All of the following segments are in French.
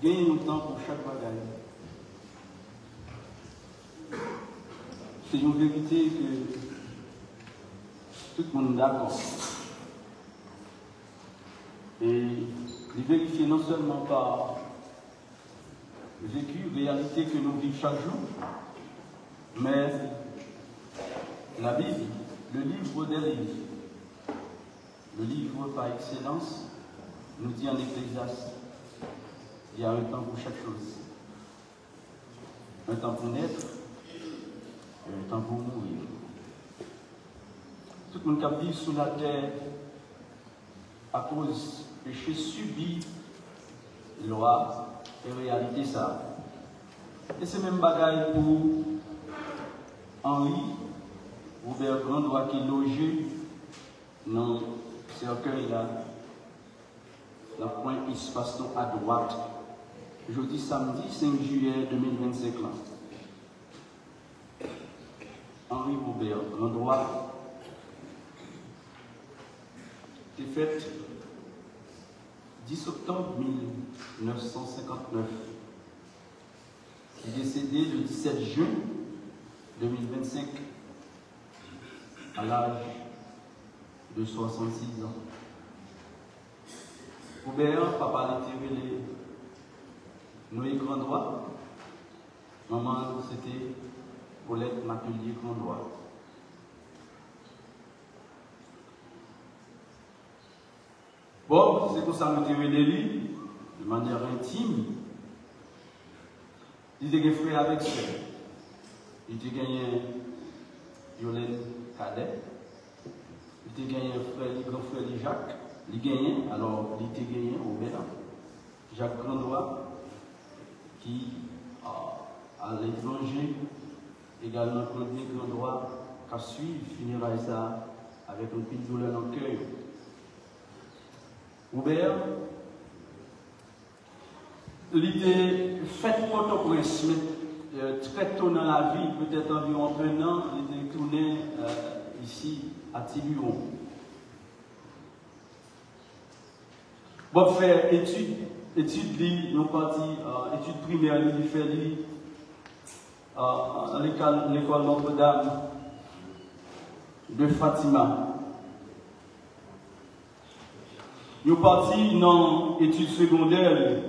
gagne un temps pour chaque bagaille. C'est une vérité que tout le monde est d'accord. Et il vérifie non seulement par le vécu, réalité que nous vivons chaque jour, mais la Bible, le livre des livres, le livre par excellence, nous dit en Ecclésiaste, il y a un temps pour chaque chose. Un temps pour naître et un temps pour mourir. Tout le monde qui vit sous la terre à cause du péché subi, il aura en réalité ça. Et c'est même bagaille pour Henri Robert Grandois qui est logé dans le cercueil là, dans le point qui se passe à droite, jeudi samedi 5 juillet 2025 là. Henri Robert Grandois est fait 10 octobre 1959. Il est décédé le 17 juin 2025 à l'âge de 66 ans. Robert, papa était relé Noé Grandois. Maman, c'était Paulette Matelier Grandois. Bon, c'est pour ça que nous avons lui, de manière intime. Il était frère avec sœur. Il était gagné Yolène Cadet. Il était gagné grand frère Jacques. Il gagné, alors il était gagné Robert. Jacques Grandois, qui a l'étranger, également Claude Grandois, qui a suivi, finira ça avec une petite douleur dans le cœur. Robert, il était fait Port-au-Prince, mais très tôt dans la vie, peut-être environ 1 an, il était tourné ici à Tiburon. Bon, faire études, nous partis, études primaires, il fait à l'école Notre-Dame de Fatima. Nous partis dans l'étude secondaire,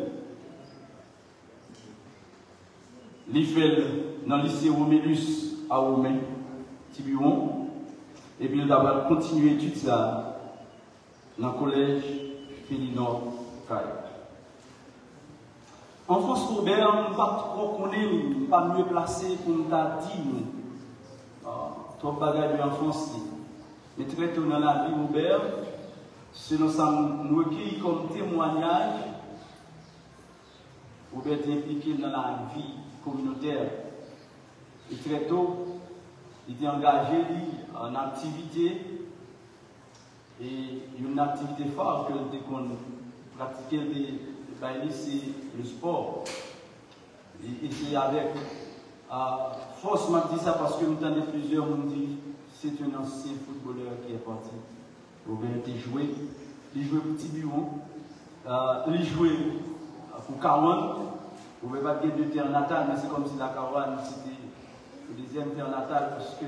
l'IFEL, dans le lycée Romélus à Romé, Tiburon, et puis nous avons continué l'étude ça dans le collège Félinor Caille. En France, Robert, nous ne pas trop connaître, pas mieux placé pour nous dire, trop de bagages en France, mais très tôt dans la vie, Robert, selon ça, nous recueillons comme témoignage, Robert est impliqué dans la vie communautaire. Et très tôt, il était engagé en activité, et une activité phare que nous pratiquait, c'est le sport. Et c'est avec force, je dis ça parce que nous entendons plusieurs nous disent c'est un ancien footballeur qui est parti. Robert était joué, il jouait pour Tiburon, il jouait pour Carouane. Vous ne pouvez pas dire de terre natale, mais c'est comme si la Carouane c'était le deuxième terre natale, parce que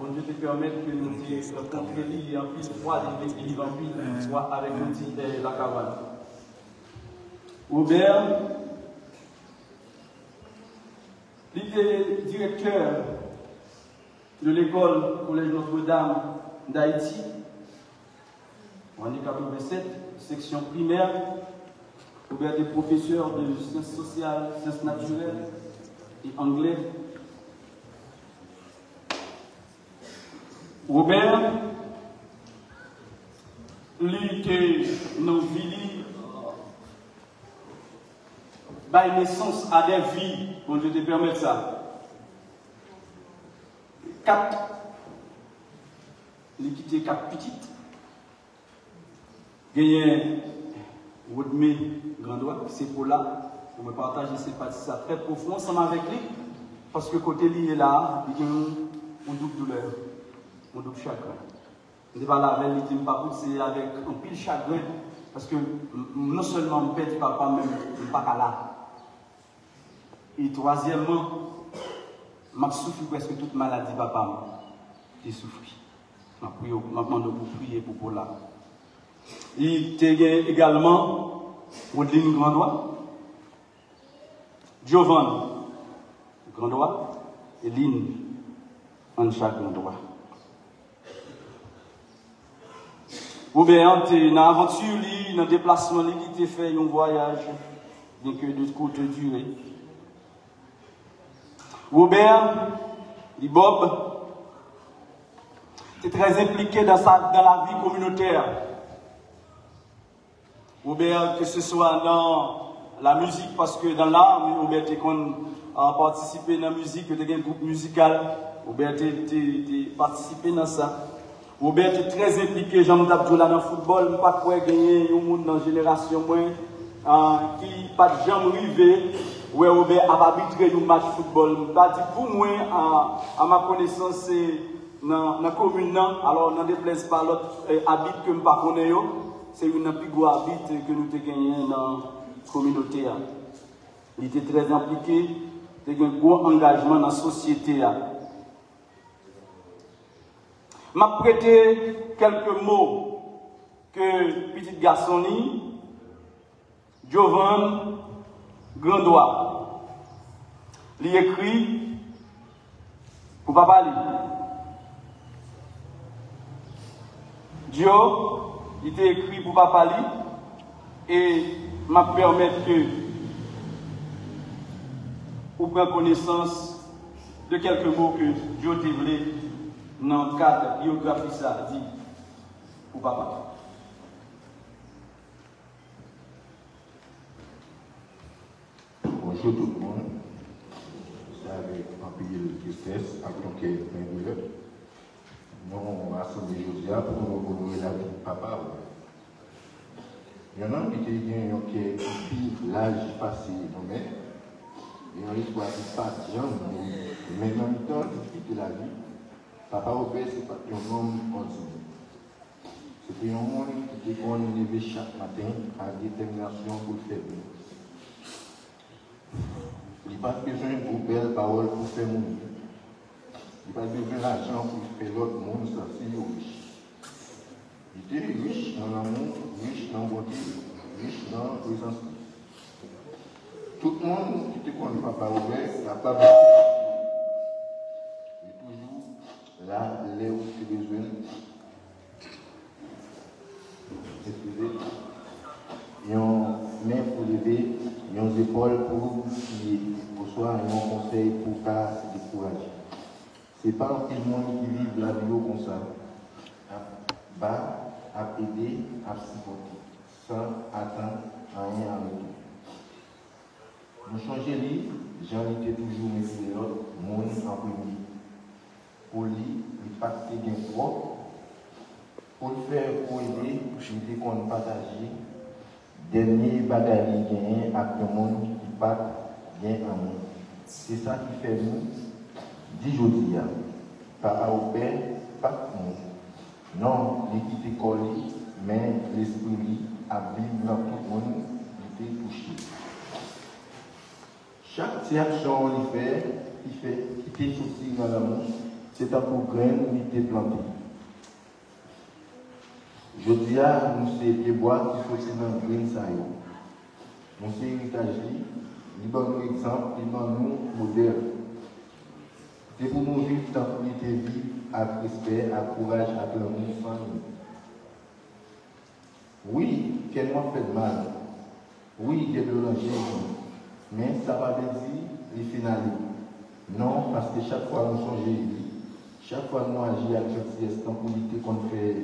bon Dieu te permette que nous disions contre lui en plus froid, il vivent en plus froid avec la Carouane. Robert, il était directeur de l'école Collège Notre-Dame d'Haïti, en année 87, section primaire. Robert est professeur de sciences sociales, sciences naturelles et anglais. Robert, lui qui nous vit, bail naissance à des vies, bon je te permets ça. 4, il quitté 4 petites. Gagné Rodmé Grandois, c'est pour là, pour me partager ces parties très profond ensemble avec lui, parce que côté lui est là, il y a une double douleur, un double chagrin. Je ne pas la veille, c'est avec un pile chagrin Parce que non seulement je perds papa, même je ne pas là. Et troisièmement, je souffre presque toute maladie papa. J'ai souffert. Je demande pour prier pour là. Il y a également Rodline Grandois, Giovanni Grandois et Lynn en chaque Grandois. Robert, dans l'aventure, dans le déplacement, il a fait un voyage bien que de courte durée. Robert, Bob, est très impliqué dans la vie communautaire. Robert, que ce soit dans la musique, parce que dans l'art, Robert a participé dans la musique, il y a un groupe musical, Robert a participé dans ça. Robert est très impliqué, Jean-Dabdou, dans le football, je ne sais pas quoi gagner un monde dans la génération qui n'a pas jamais arrivé, où Robert a arbitré un match de football. Je ne pas dire pour moi, à ma connaissance, c'est dans la commune, alors on ne déplace pas l'autre habit que je ne connais pas. C'est une plus grosse habit que nous avons gagné dans la communauté. Il était très impliqué, il a un gros engagement dans la société. Je vais prêter quelques mots que petit garçon, Giovanni Grandois, lui écrit pour papa. Dieu, il t'a écrit pour papa et m'a permettre que vous preniez connaissance de quelques mots que Dieu t'a voulu dans le cadre de biographie ça dit pour papa. Bonjour tout le monde. C'est avec un peu de tristesse, avec un nous avons assemblé Josia pour nous honorer la vie de papa. Il y en a qui est depuis l'âge passé, et on histoire de pas de gens, mais en même temps, depuis la vie, papa Robert, ce n'est pas un homme ordinaire. C'était un homme qui était levé chaque matin avec détermination pour le faire bien. Il n'y a pas besoin de belles paroles pour faire mourir. Il n'y a pas besoin d'argent pour faire l'autre monde, ça c'est riche. Il était riche dans l'amour, riche dans la beauté, riche dans la présence. Tout le monde qui te connaît Papa Robert n'a pas besoin. Il est toujours là, là où tu as besoin. Excusez. Ils ont main pour lever, ils ont épaules pour prier, pour soi, ils ont conseil pour ne pas se décourager. Ce n'est pas tout le monde qui vit la vie comme ça. À aider, à supporter, sans attendre rien en retour. Nous changeons lui, j'en étais toujours méfié de l'autre, monde en premier. Pour lui, il partait bien propre. Pour le faire, pour aider, je dis qu'on partager. Dernier bagage gagné avec le monde qui part bien en monde. C'est ça qui fait nous, dit aujourd'hui, Papa Robert, pas monde. Non, l'équipe école, mais l'esprit a vivre dans tout le monde qui était touché. Chaque action qu'il fait, qui était souci dans l'amour, c'est un programme qui était planté. Je dis à nous, c'est des bois qui sont dans le grain, ça y est. Nous, c'est héritage, il donne nous exemple, il donne nous modèle. C'est pour nous vivre dans la vie avec respect, avec courage, avec l'amour sans nous. Oui, qu'elle m'a fait mal. Oui, il y a de l'enjeu, mais ça va dire les finales. Non, parce que chaque fois nous changeons, chaque fois nous agissons avec gentillesse, tant pour lutter qu'on fait,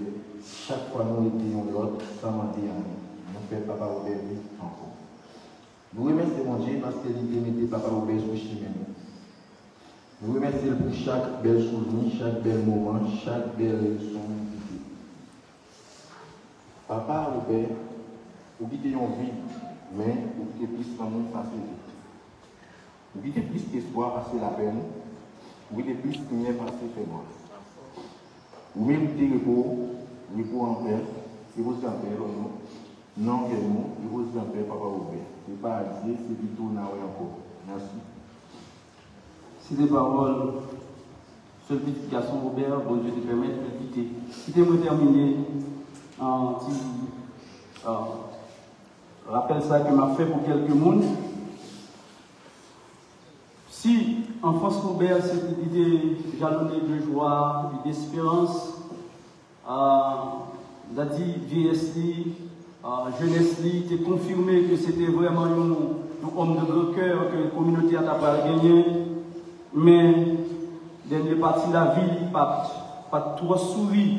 chaque fois nous aidons l'autre sans mentir. Nous faisons Papa Robert encore. Nous remercions mon Dieu parce qu'il mettait Papa Robert sur le chemin. Nous remercions pour chaque belle souvenir, chaque bel moment, chaque belle leçon. Papa Robert, vous quittez une vie, mais vous quittez plus d'amour facile. Vous quittez plus d'espoir passer la peine, vous quittez plus de lumière passer faible. Vous méritez repos en paix, et vous en paix, Non, que nous, il vous grand-père, papa Robert. C'est pas à dire, c'est plutôt n'a encore. Merci. C'est des paroles. Seul petit garçon Robert, bon Dieu te permette de quitter. Quittez-moi terminer un petit rappel ça que m'a fait pour quelques mondes. Si enfance Robert c'était idée jalonnée de joie et d'espérance, d'adi vieillesse jeunesse était confirmé que c'était vraiment un homme de grand cœur que la communauté a pas gagné, mais dans les parties de la vie, pas trop souri,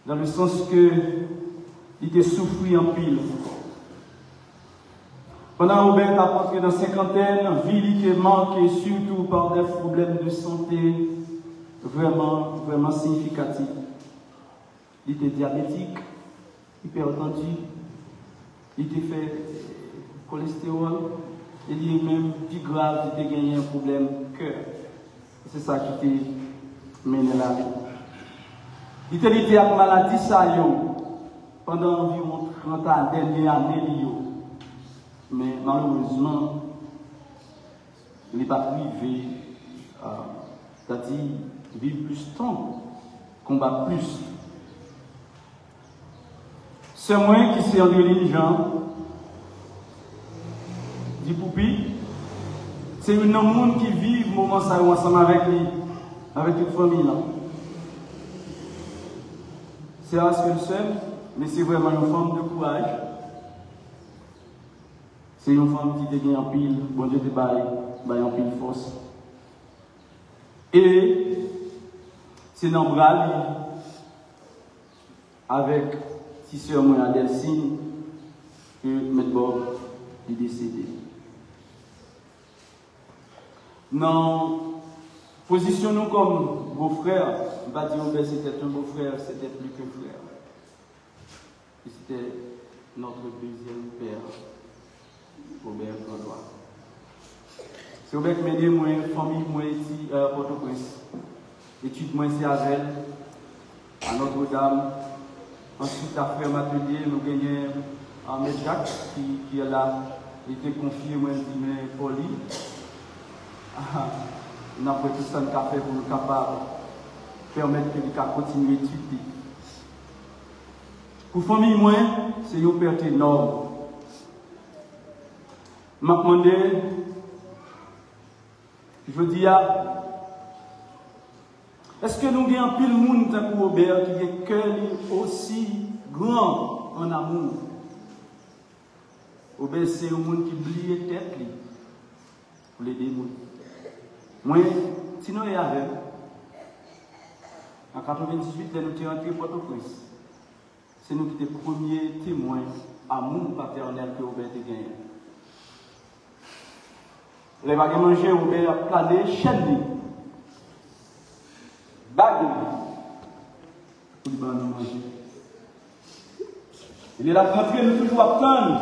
dans le sens que il était souffri en pile. Pendant Robert a entré dans la cinquantaine, vie était marquée surtout par des problèmes de santé vraiment significatifs. Il était diabétique, hypertendu, il était fait cholestérol, et il est même plus grave, il était gagné un problème cœur. C'est ça qui était mené la vie. Il était avec maladie pendant environ 30 ans, dernière année. Mais malheureusement, il n'est pas privé, c'est-à-dire vivre plus de temps, combattre plus. C'est moi qui suis André Jean, dit Poupi, c'est un monde qui vit le moment ça ensemble avec lui, avec toute famille là. C'est un seul, mais c'est vraiment une forme de courage. C'est une femme qui te gagne en pile, bon Dieu te baille en pile force. Et c'est dans le bras avec si sœur moi Delcine que M. Bob est décédé. Non, positionnons comme beau-frère, on va dire que c'était un beau-frère, c'était plus qu'un frère. Et c'était notre deuxième père. Robert Grandois. C'est Robert qui m'a dit, moi, famille, moi, ici, Port-au-Prince. Études, moi, ici à Vel, à Notre-Dame. Ensuite, après m'atelier, nous gagnons un M. Jacques, qui est là, il était confié, moi, il dit, mais Poli, on a pris tout ça, fait pour nous capables de permettre que nous continuions d'étudier. Pour la famille, moi, c'est une perte énorme. Je me demande, je dis, est-ce que nous avons un pile monde comme Robert qui a un cœur aussi grand en amour? Robert, c'est un monde qui oublie la tête pour les démons. Moi, sinon, il y avait, en 1998, nous sommes rentrés à Port-au-Prince. C'est nous qui sommes les premiers témoins amour paternel que Robert a gagné. Les vagues manger, Robert a plané, chaîne, bague, pour lui manger. Il est là pour entrer, nous toujours à prendre.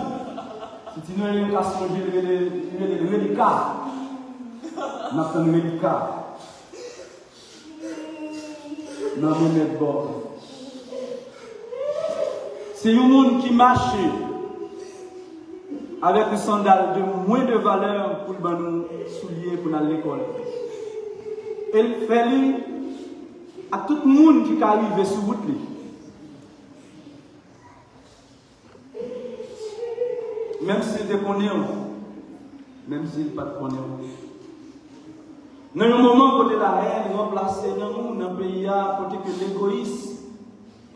Si tu n'as pas changé le reliquat, nous avons le reliquat. Nous avons le bord. C'est un monde qui marche avec un sandal de moins de valeur pour nous soulier pour aller à l'école. Il fait à tout le monde qui arrive sur route. Même s'il te connaît, même s'il ne pas te connaît. Dans un moment côté la haine, remplacer dans le pays, côté que l'égoïsme.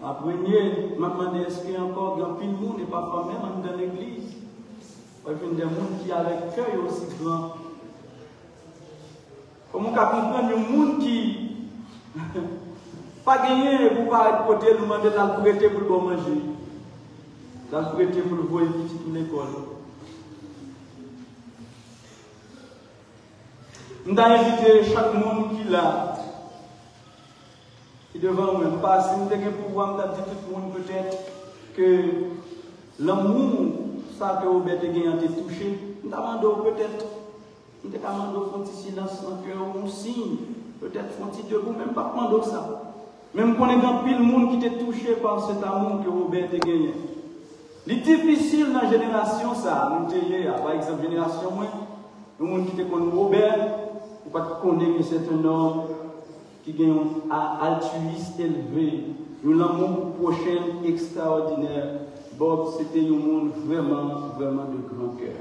Après, je me demande est-ce qu'il y a encore un pile de monde et parfois même dans l'église. Il y a des gens qui ont le cœur aussi grand. Comment on peut comprendre un monde qui pas gagné pour pas être côté nous demander de prêter pour manger, de prêter pour le voir petit pour l'école. Nous avons invité chaque monde qui l'a. Et devant nous, pas si nous avons pouvoir dire tout le monde peut-être que l'amour, ça que Robert a été touché, nous avons peut-être, nous avons un petit silence dans le cœur, un signe, peut-être un petit debout, même pas demander ça. Même qu'on est dans pile monde qui était touché par cet amour que Robert a gagné. C'est difficile dans la génération, ça. Nous avons, par exemple, génération, nous avons qui te connaît Robert, ou pas connaître que c'est un homme qui a un altruisme élevé, un amour prochain extraordinaire. Bob, c'était un monde vraiment, vraiment de grand cœur.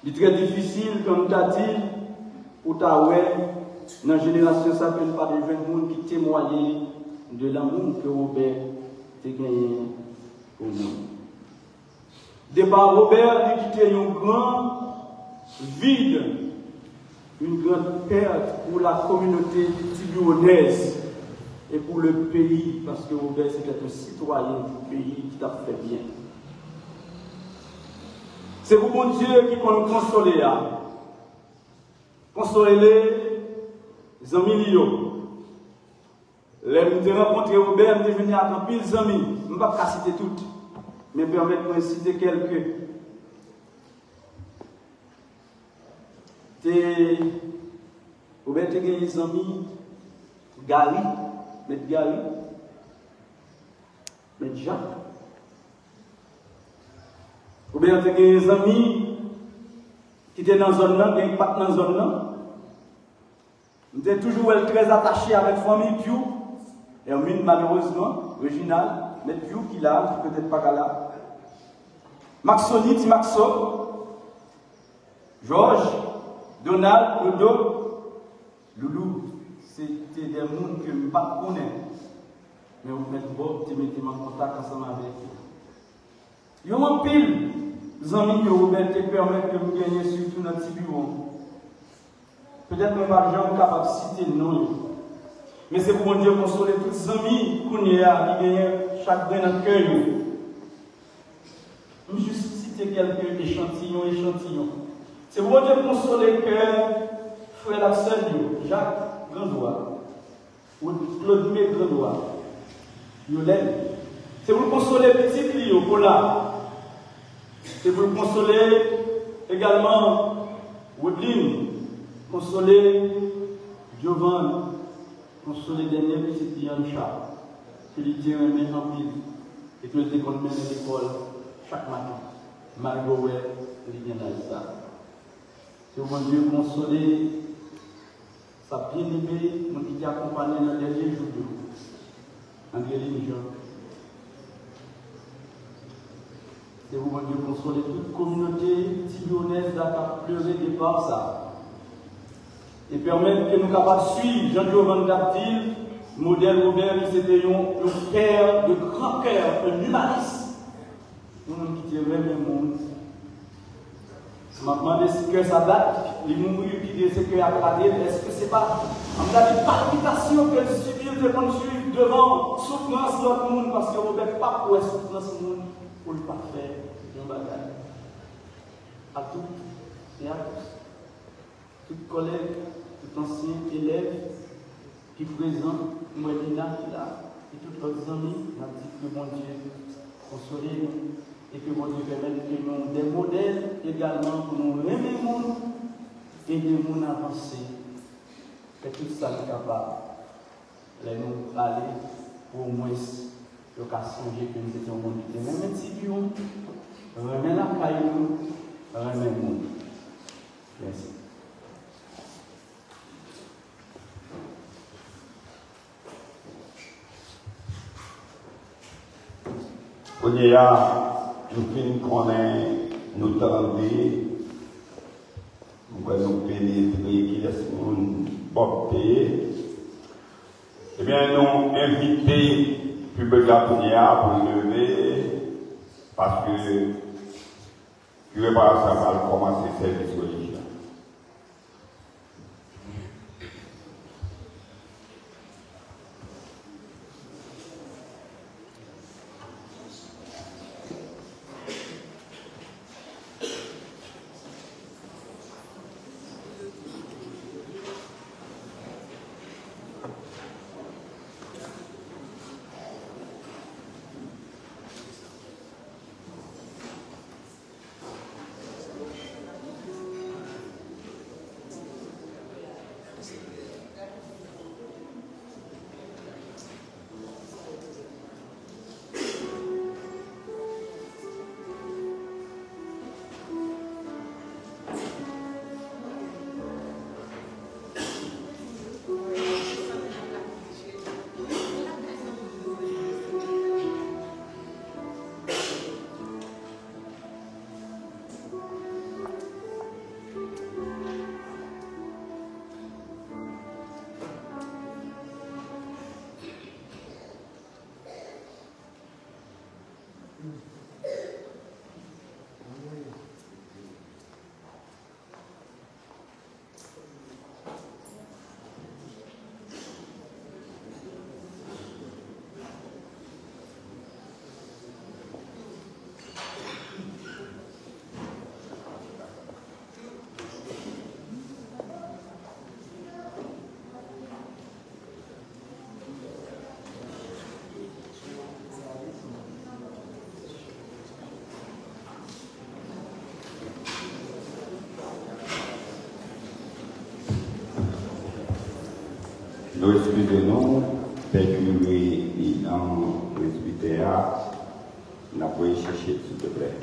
C'est très difficile, comme tu as dit, pour ta ouais, dans la génération, ça ne peut pas de jeunes gens qui témoignent de l'amour que Robert a gagné pour nous. Départ Robert, il quittait un grand vide, une grande perte pour la communauté tibionaise et pour le pays, parce que Robert c'était un citoyen du pays qui t'a fait bien. C'est pour mon Dieu qui peut nous consoler. Consoler les amis. Les rencontrés Robert, je venu à pile des amis. Je ne vais pas citer toutes, mais permettez-moi de citer quelques. Robert a des amis, Gary, M. Gary, M. Jacques. Robert a des amis qui étaient dans la zone là, qui pas dans la zone là. Nous étions toujours très attachés avec la famille Piu. Et malheureusement, Réginal, M. Piu qui l'a, peut-être pas là. Maxoni, Maxo, Georges, Donald, Ludo, Loulou, c'était des gens que je ne connais pas. Mais vous mettez Bob, tu mettez en contact ensemble avec eux. Il y a un pile d'amis que Robert te permet de nous gagner surtout dans notre bureau. Peut-être que nous n'avons pas capable de citer le nom. Mais c'est pour Dieu consoler tous les amis qui gagnent chaque grain dans le cœur. Je vais juste citer quelques échantillons. C'est pour Dieu consoler le cœur, frère la sœur, Jacques Grandois, ou Claude Grandois, Yolène. C'est pour consoler petit Clio, Paula. C'est pour consoler également Woodline, consoler Giovanni, consoler dernier petit Yann Charles, que lui dit un main en pile et que le déconne à l'école chaque matin. Margot, il vient dans ça. C'est pour Dieu consoler sa bien-aimée, mon qui t'a accompagné dans les derniers jours. Angéline Jean. C'est pour Dieu consoler toute communauté tibionaise qui pleuré de par ça. Et permettre que nous puissions suivre Jean-Giovanni Daptil, modèle Robert, qui c'était un père de grand cœur, un humaniste. Nous qui étions même le monde. Je me demande si que ça date, les mourir qui disent que à la est-ce que c'est pas en cas de palpitation que le civil de suivre devant souffrance de l'autre monde, parce que Robert n'a pas pour souffrance du monde pour le parfait d'un bagage. À toutes et à tous, tous collègues, tout ancien élève qui présente, Moelina qui est là, et tous leurs amis, on a dit que mon Dieu consolez et que mon Dieu permette que nous ayons des modèles également pour nous aimer le monde et de nous avancer. Que tout ça est capable de nous aller pour au moins le cas songer que nous étions au monde. Même un petit bureau, remet la caillou, remet le monde. Merci. Nous finissons connaître nous tendez, nous allons pénétrer qui laisse nous porter. Eh bien, nous invitons Public Gapounia pour lever parce que le préparation va commencer le service religieux. nous excusez-nous, Père curé dans le presbytère, nous pouvons chercher, s'il te plaît.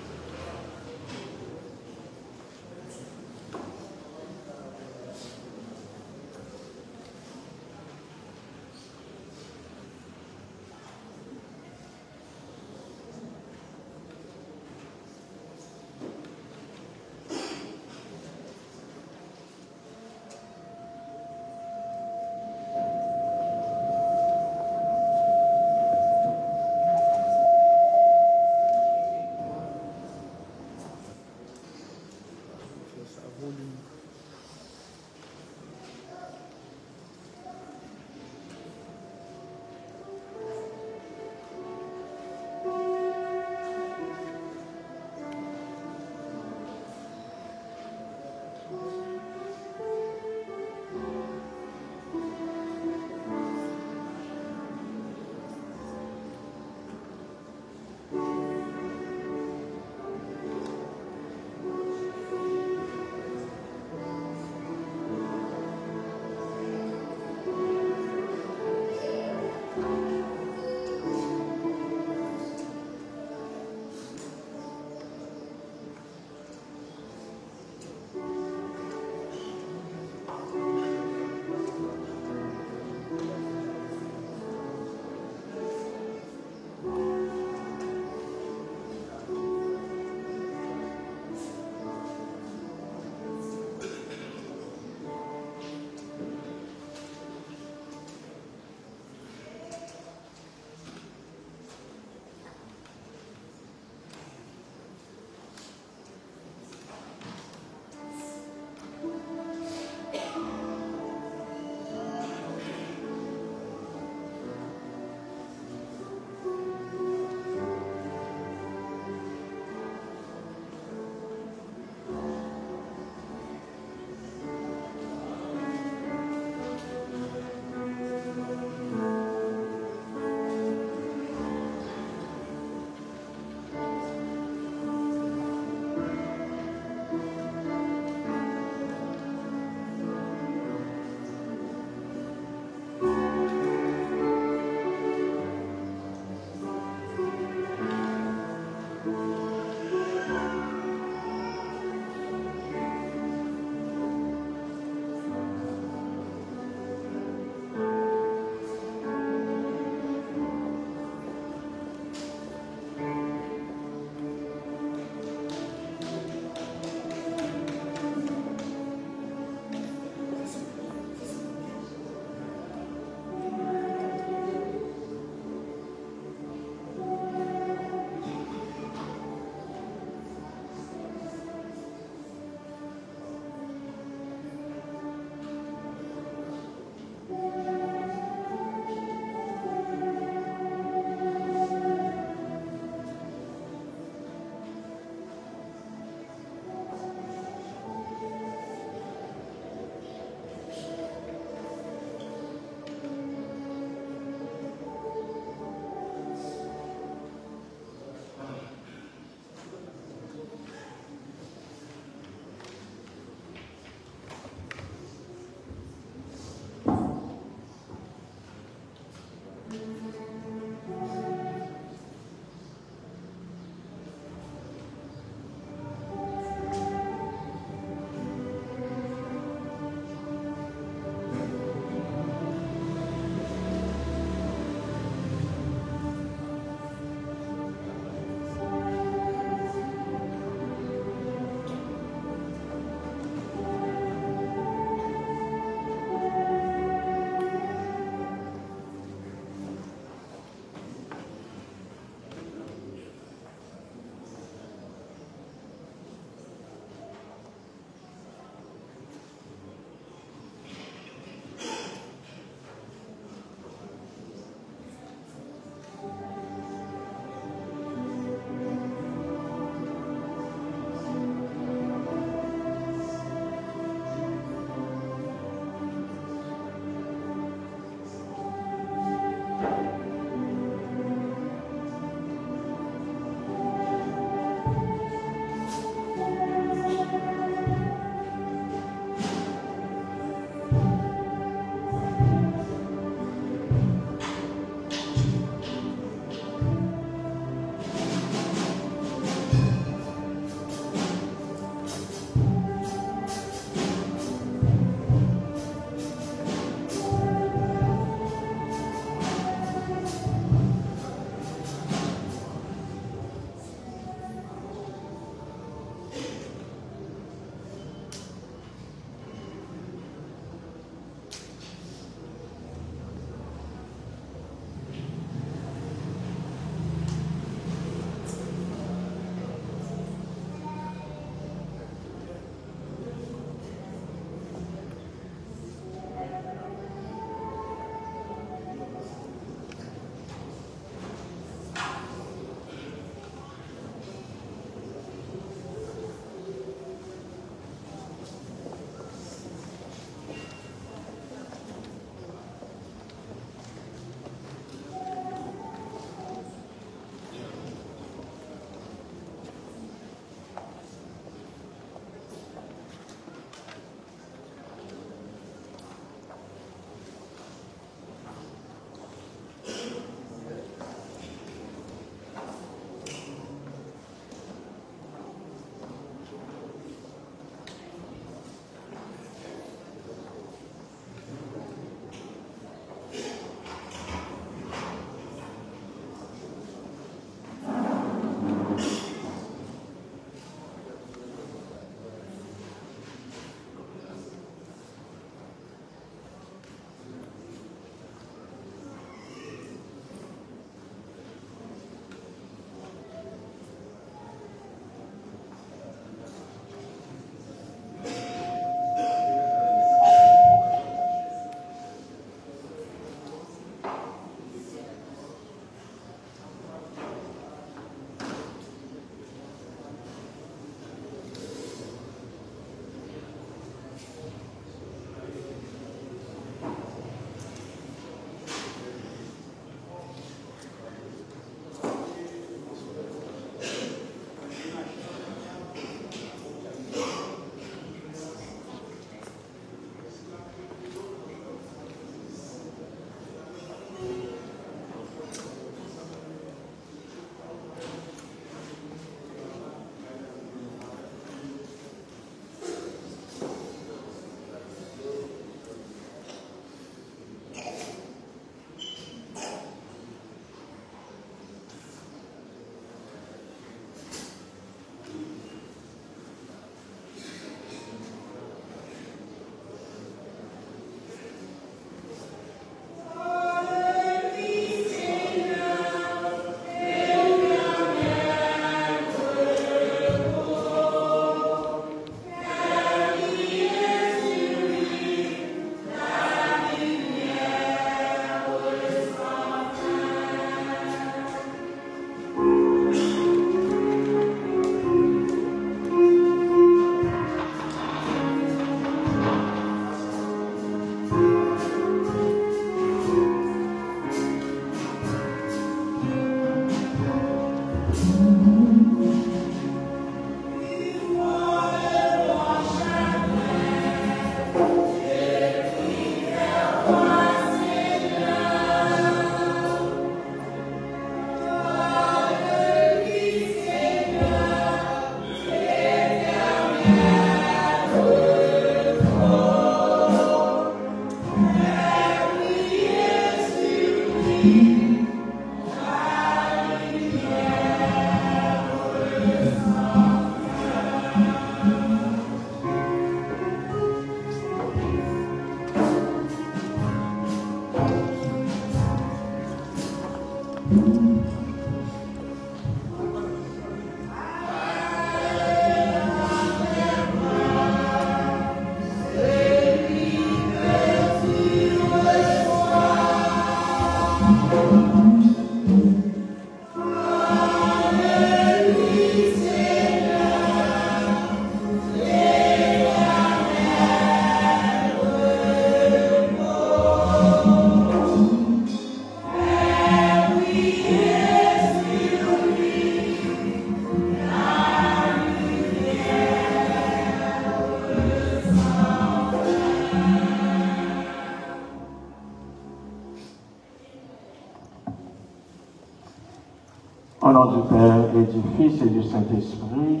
du Père et du Fils et du Saint-Esprit.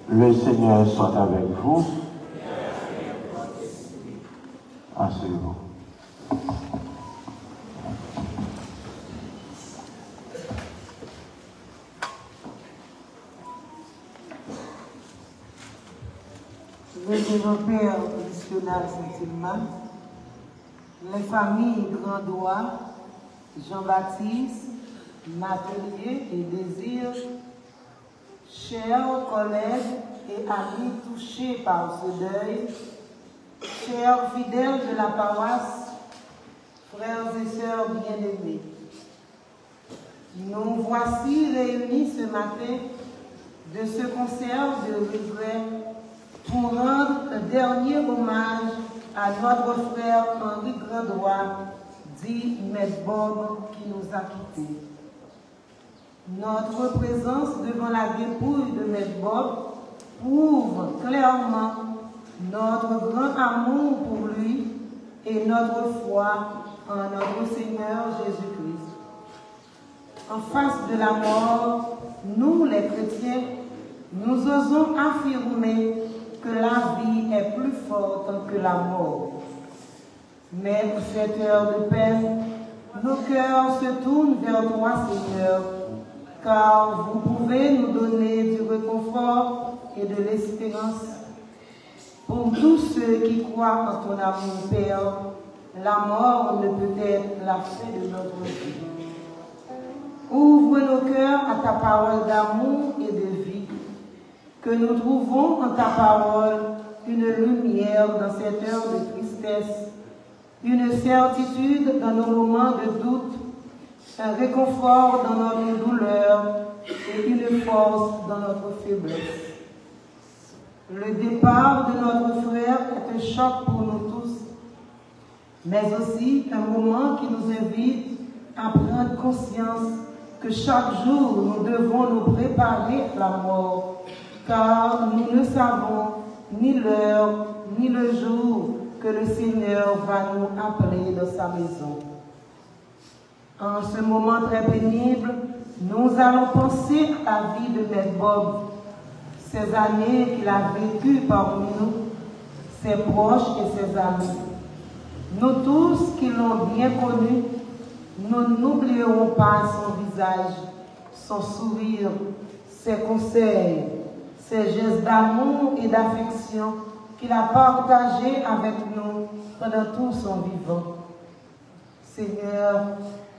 Le Seigneur soit avec vous. Asseyez-vous. Veuillez nos pères traditionnels Saint-Ilman, les familles Grandois, Jean-Baptiste, Nathalie et Désir, chers collègues et amis touchés par ce deuil, chers fidèles de la paroisse, frères et sœurs bien-aimés, nous voici réunis ce matin de ce concert de regret pour rendre un dernier hommage à notre frère Henri Grandois, dit Maître Bob, qui nous a quittés. Notre présence devant la dépouille de Maître Bob prouve clairement notre grand amour pour lui et notre foi en notre Seigneur Jésus-Christ. En face de la mort, nous les chrétiens, nous osons affirmer que la vie est plus forte que la mort. Mais pour cette heure de peine, nos cœurs se tournent vers toi, Seigneur, car vous pouvez nous donner du réconfort et de l'espérance. Pour tous ceux qui croient en ton amour, Père, la mort ne peut être la fin de notre vie. Ouvre nos cœurs à ta parole d'amour et de vie, que nous trouvons en ta parole une lumière dans cette heure de tristesse, une certitude dans nos moments de doute, un réconfort dans notre douleur et une force dans notre faiblesse. Le départ de notre frère est un choc pour nous tous, mais aussi un moment qui nous invite à prendre conscience que chaque jour nous devons nous préparer à la mort, car nous ne savons ni l'heure ni le jour que le Seigneur va nous appeler dans sa maison. En ce moment très pénible, nous allons penser à la vie de Maître Bob, ces années qu'il a vécues parmi nous, ses proches et ses amis. Nous tous qui l'ont bien connu, nous n'oublierons pas son visage, son sourire, ses conseils, ses gestes d'amour et d'affection qu'il a partagés avec nous pendant tout son vivant. Seigneur,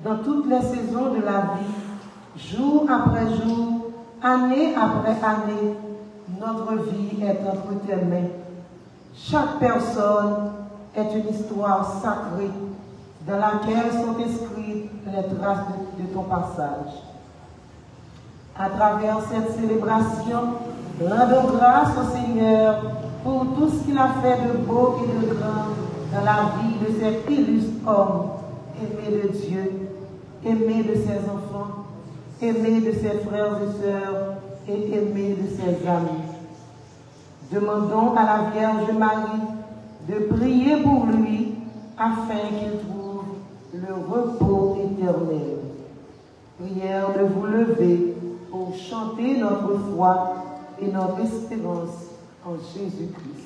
dans toutes les saisons de la vie, jour après jour, année après année, notre vie est entre tes mains. Chaque personne est une histoire sacrée dans laquelle sont inscrites les traces de ton passage. À travers cette célébration, rendons grâce au Seigneur pour tout ce qu'il a fait de beau et de grand dans la vie de cet illustre homme, aimé de Dieu, aimé de ses enfants, aimé de ses frères et sœurs et aimé de ses amis. Demandons à la Vierge Marie de prier pour lui afin qu'il trouve le repos éternel. Prière de vous lever pour chanter notre foi et notre espérance en Jésus-Christ.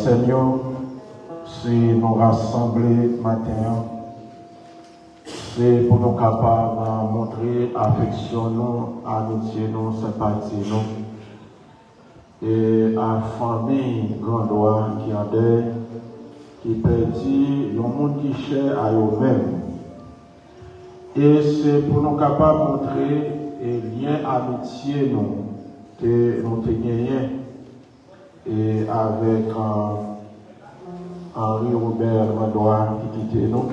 Seigneur, si nous rassembler matin, c'est pour nous capables de montrer affection, nous, amitié, nous, sympathie, nous, et à la famille Grandois qui en deuil, qui perdit le monde qui cher à eux-mêmes. Et c'est pour nous capables de montrer les liens amitié nous, que nous avons gagnés et avec Henri Robert Grandois qui quittait nous,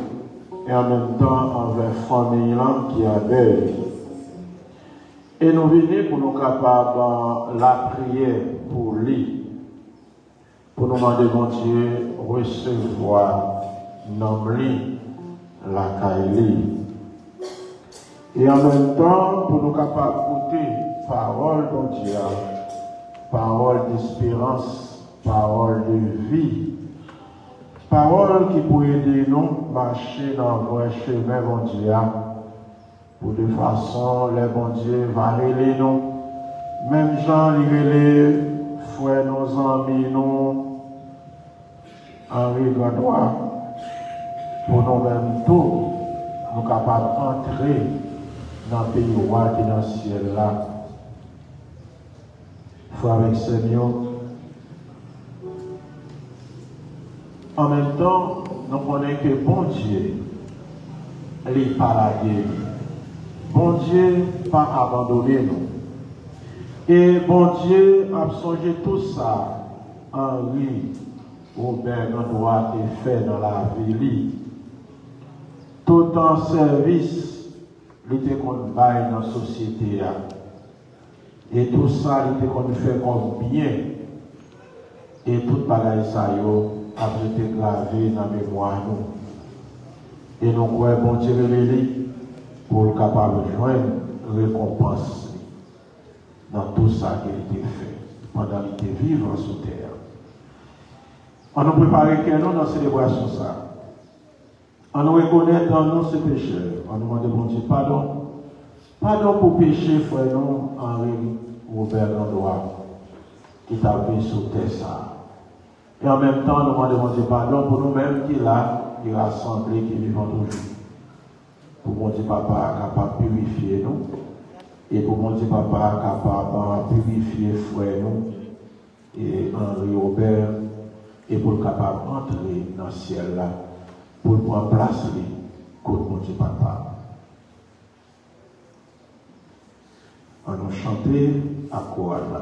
et en même temps avec la famille qui a deuil. Et nous venons pour nous capables la prière pour lui, pour nous demander, mon Dieu, recevoir, nommer la Kaili. Et en même temps, pour nous capables d'écouter parole de Dieu, parole d'espérance, parole de vie, parole qui peut aider nous à marcher dans le vrai chemin, mon Dieu, pour de façon, les bon Dieu va révéler nous, même gens, les frères, nos amis, nous, Henri Grandois, pour nous-mêmes tous, nous capables d'entrer dans le pays roi qui est dans le ciel là. Frère avec Seigneur. En même temps, nous connaissons que bon Dieu, il n'est pas la guerre. Bon Dieu n'a pas abandonné nous. Et bon Dieu a songé tout ça, Henri Robert Grandois est fait dans la vie. Tout en service, il était qu'on baille dans la société. Et tout ça, il était qu'on fait comme bien. Et toute bagaille ça a été gravé dans la mémoire nous. Et nous croyons bon Dieu pour être capable de joindre récompense dans tout ça qui a été fait pendant qu'il était vivant sur terre. On nous prépare que nous dans la célébration ça. On nous reconnaît dans nous ces pécheurs. On nous demande bon Dieu pardon. Pardon pour péché, frère nous, Henri Robert Grandois, qui t'a vu sur terre ça. Et en même temps, nous demandons Dieu pardon pour nous-mêmes qui là, qui rassemblés, qui vivons toujours. Pour mon Dieu Papa capable de purifier nous. Et pour mon Dieu Papa capable de purifier frère nous. Et Henri Robert. Et pour le capable d'entrer dans le ciel là. Pour prendre place contre mon Dieu Papa. On nous chanter à quoi là.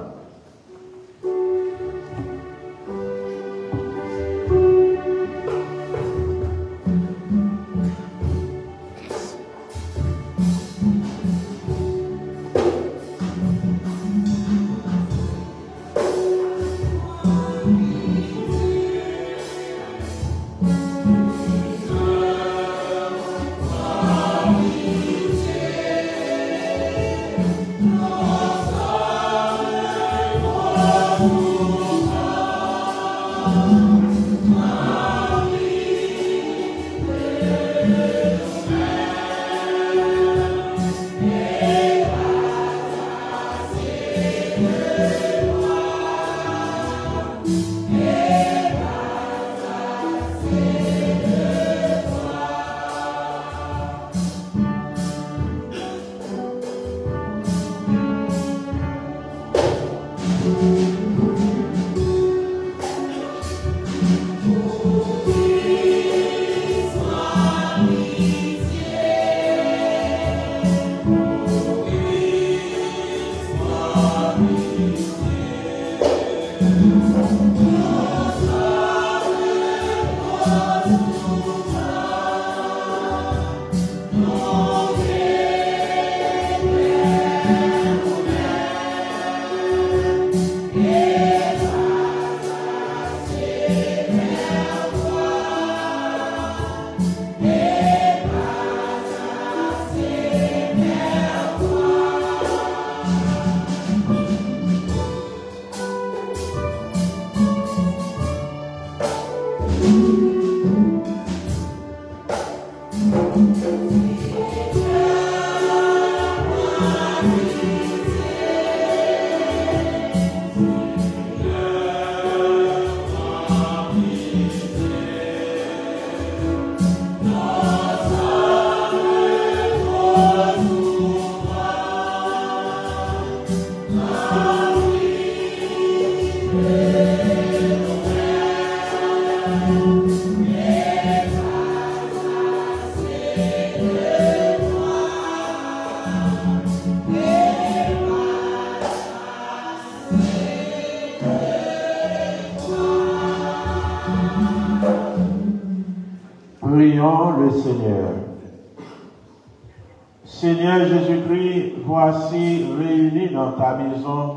Louons le Seigneur. Seigneur Jésus-Christ, voici réunis dans ta maison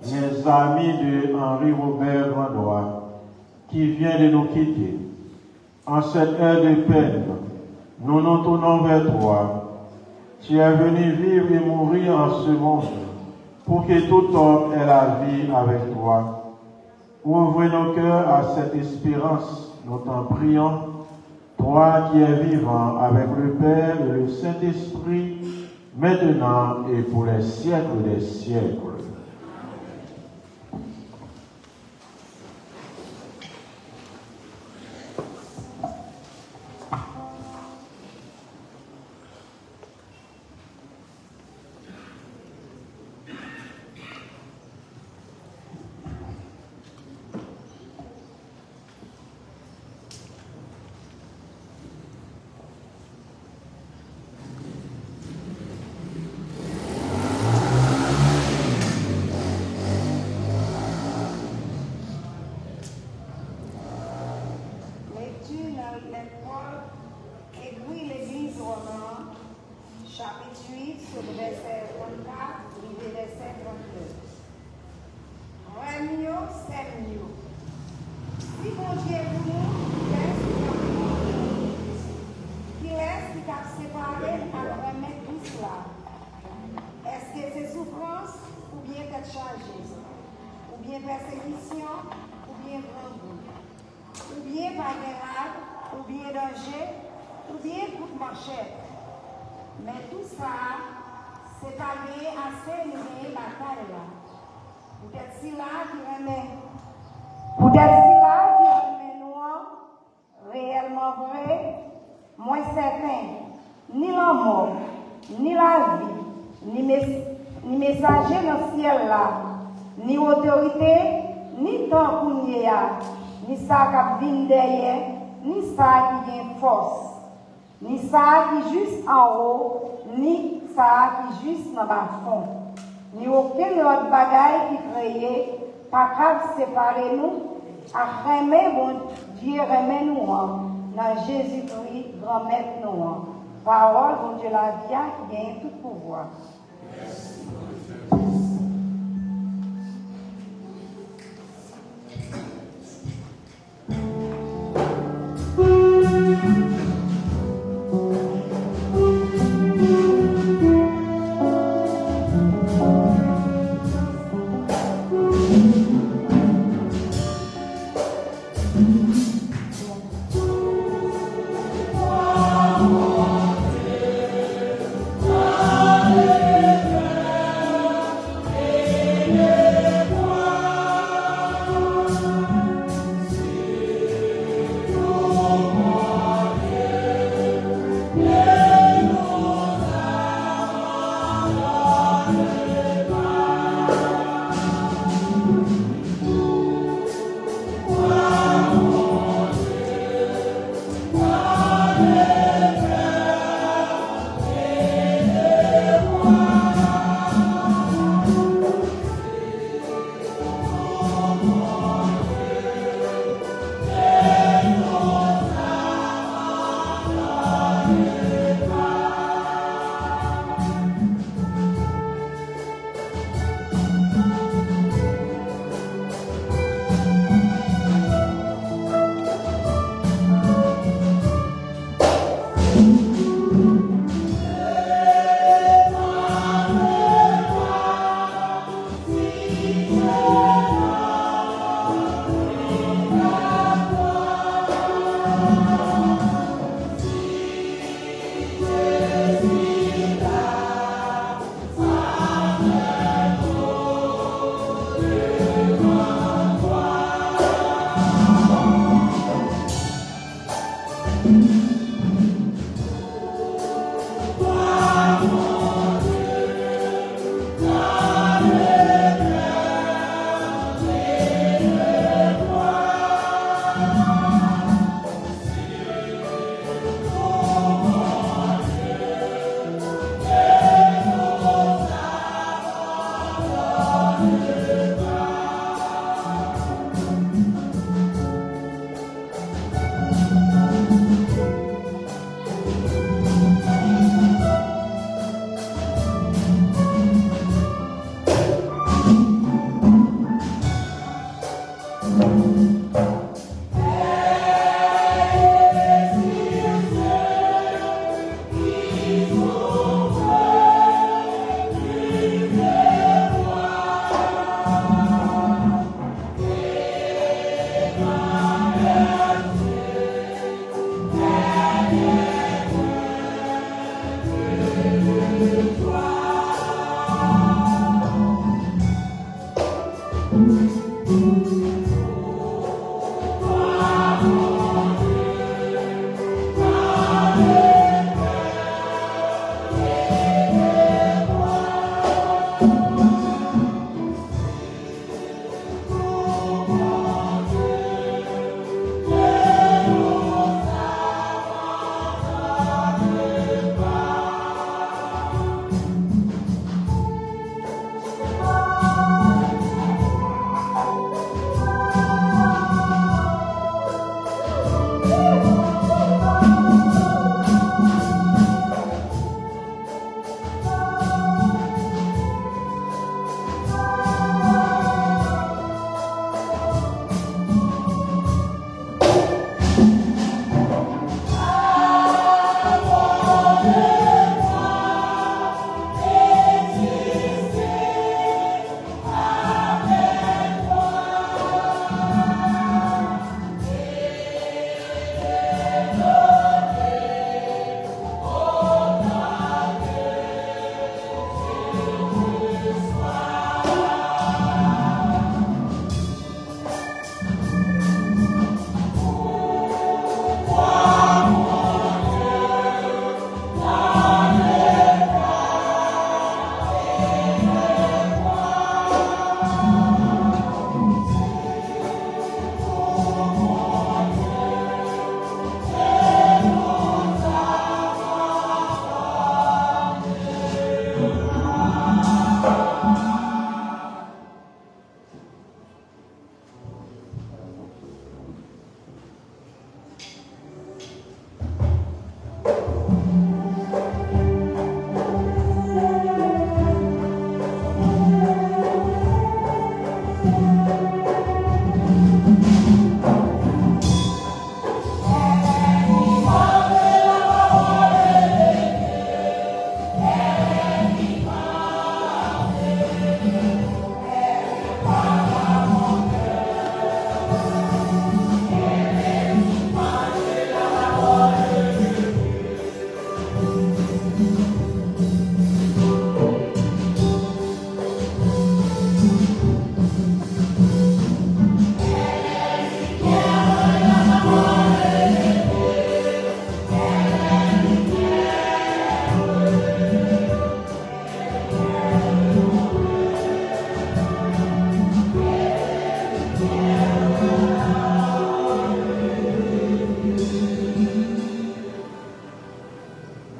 les amis de Henri-Robert Grandois qui vient de nous quitter. En cette heure de peine, nous nous tournons vers toi. Tu es venu vivre et mourir en ce monde pour que tout homme ait la vie avec toi. Ouvre nos cœurs à cette espérance, nous t'en prions, toi qui es vivant avec le Père et le Saint-Esprit, maintenant et pour les siècles des siècles. Ni autorité, ni temps pour ni ça qui vient derrière, ni ça qui vient force, ni ça qui juste en haut, ni ça qui juste dans le fond, ni aucun autre bagaille qui crée, pas capable de séparer nous, à remettre bon Dieu, remet nous dans Jésus-Christ, grand maître nous. Parole, bon Dieu, la vie qui gagne tout pouvoir. Amen.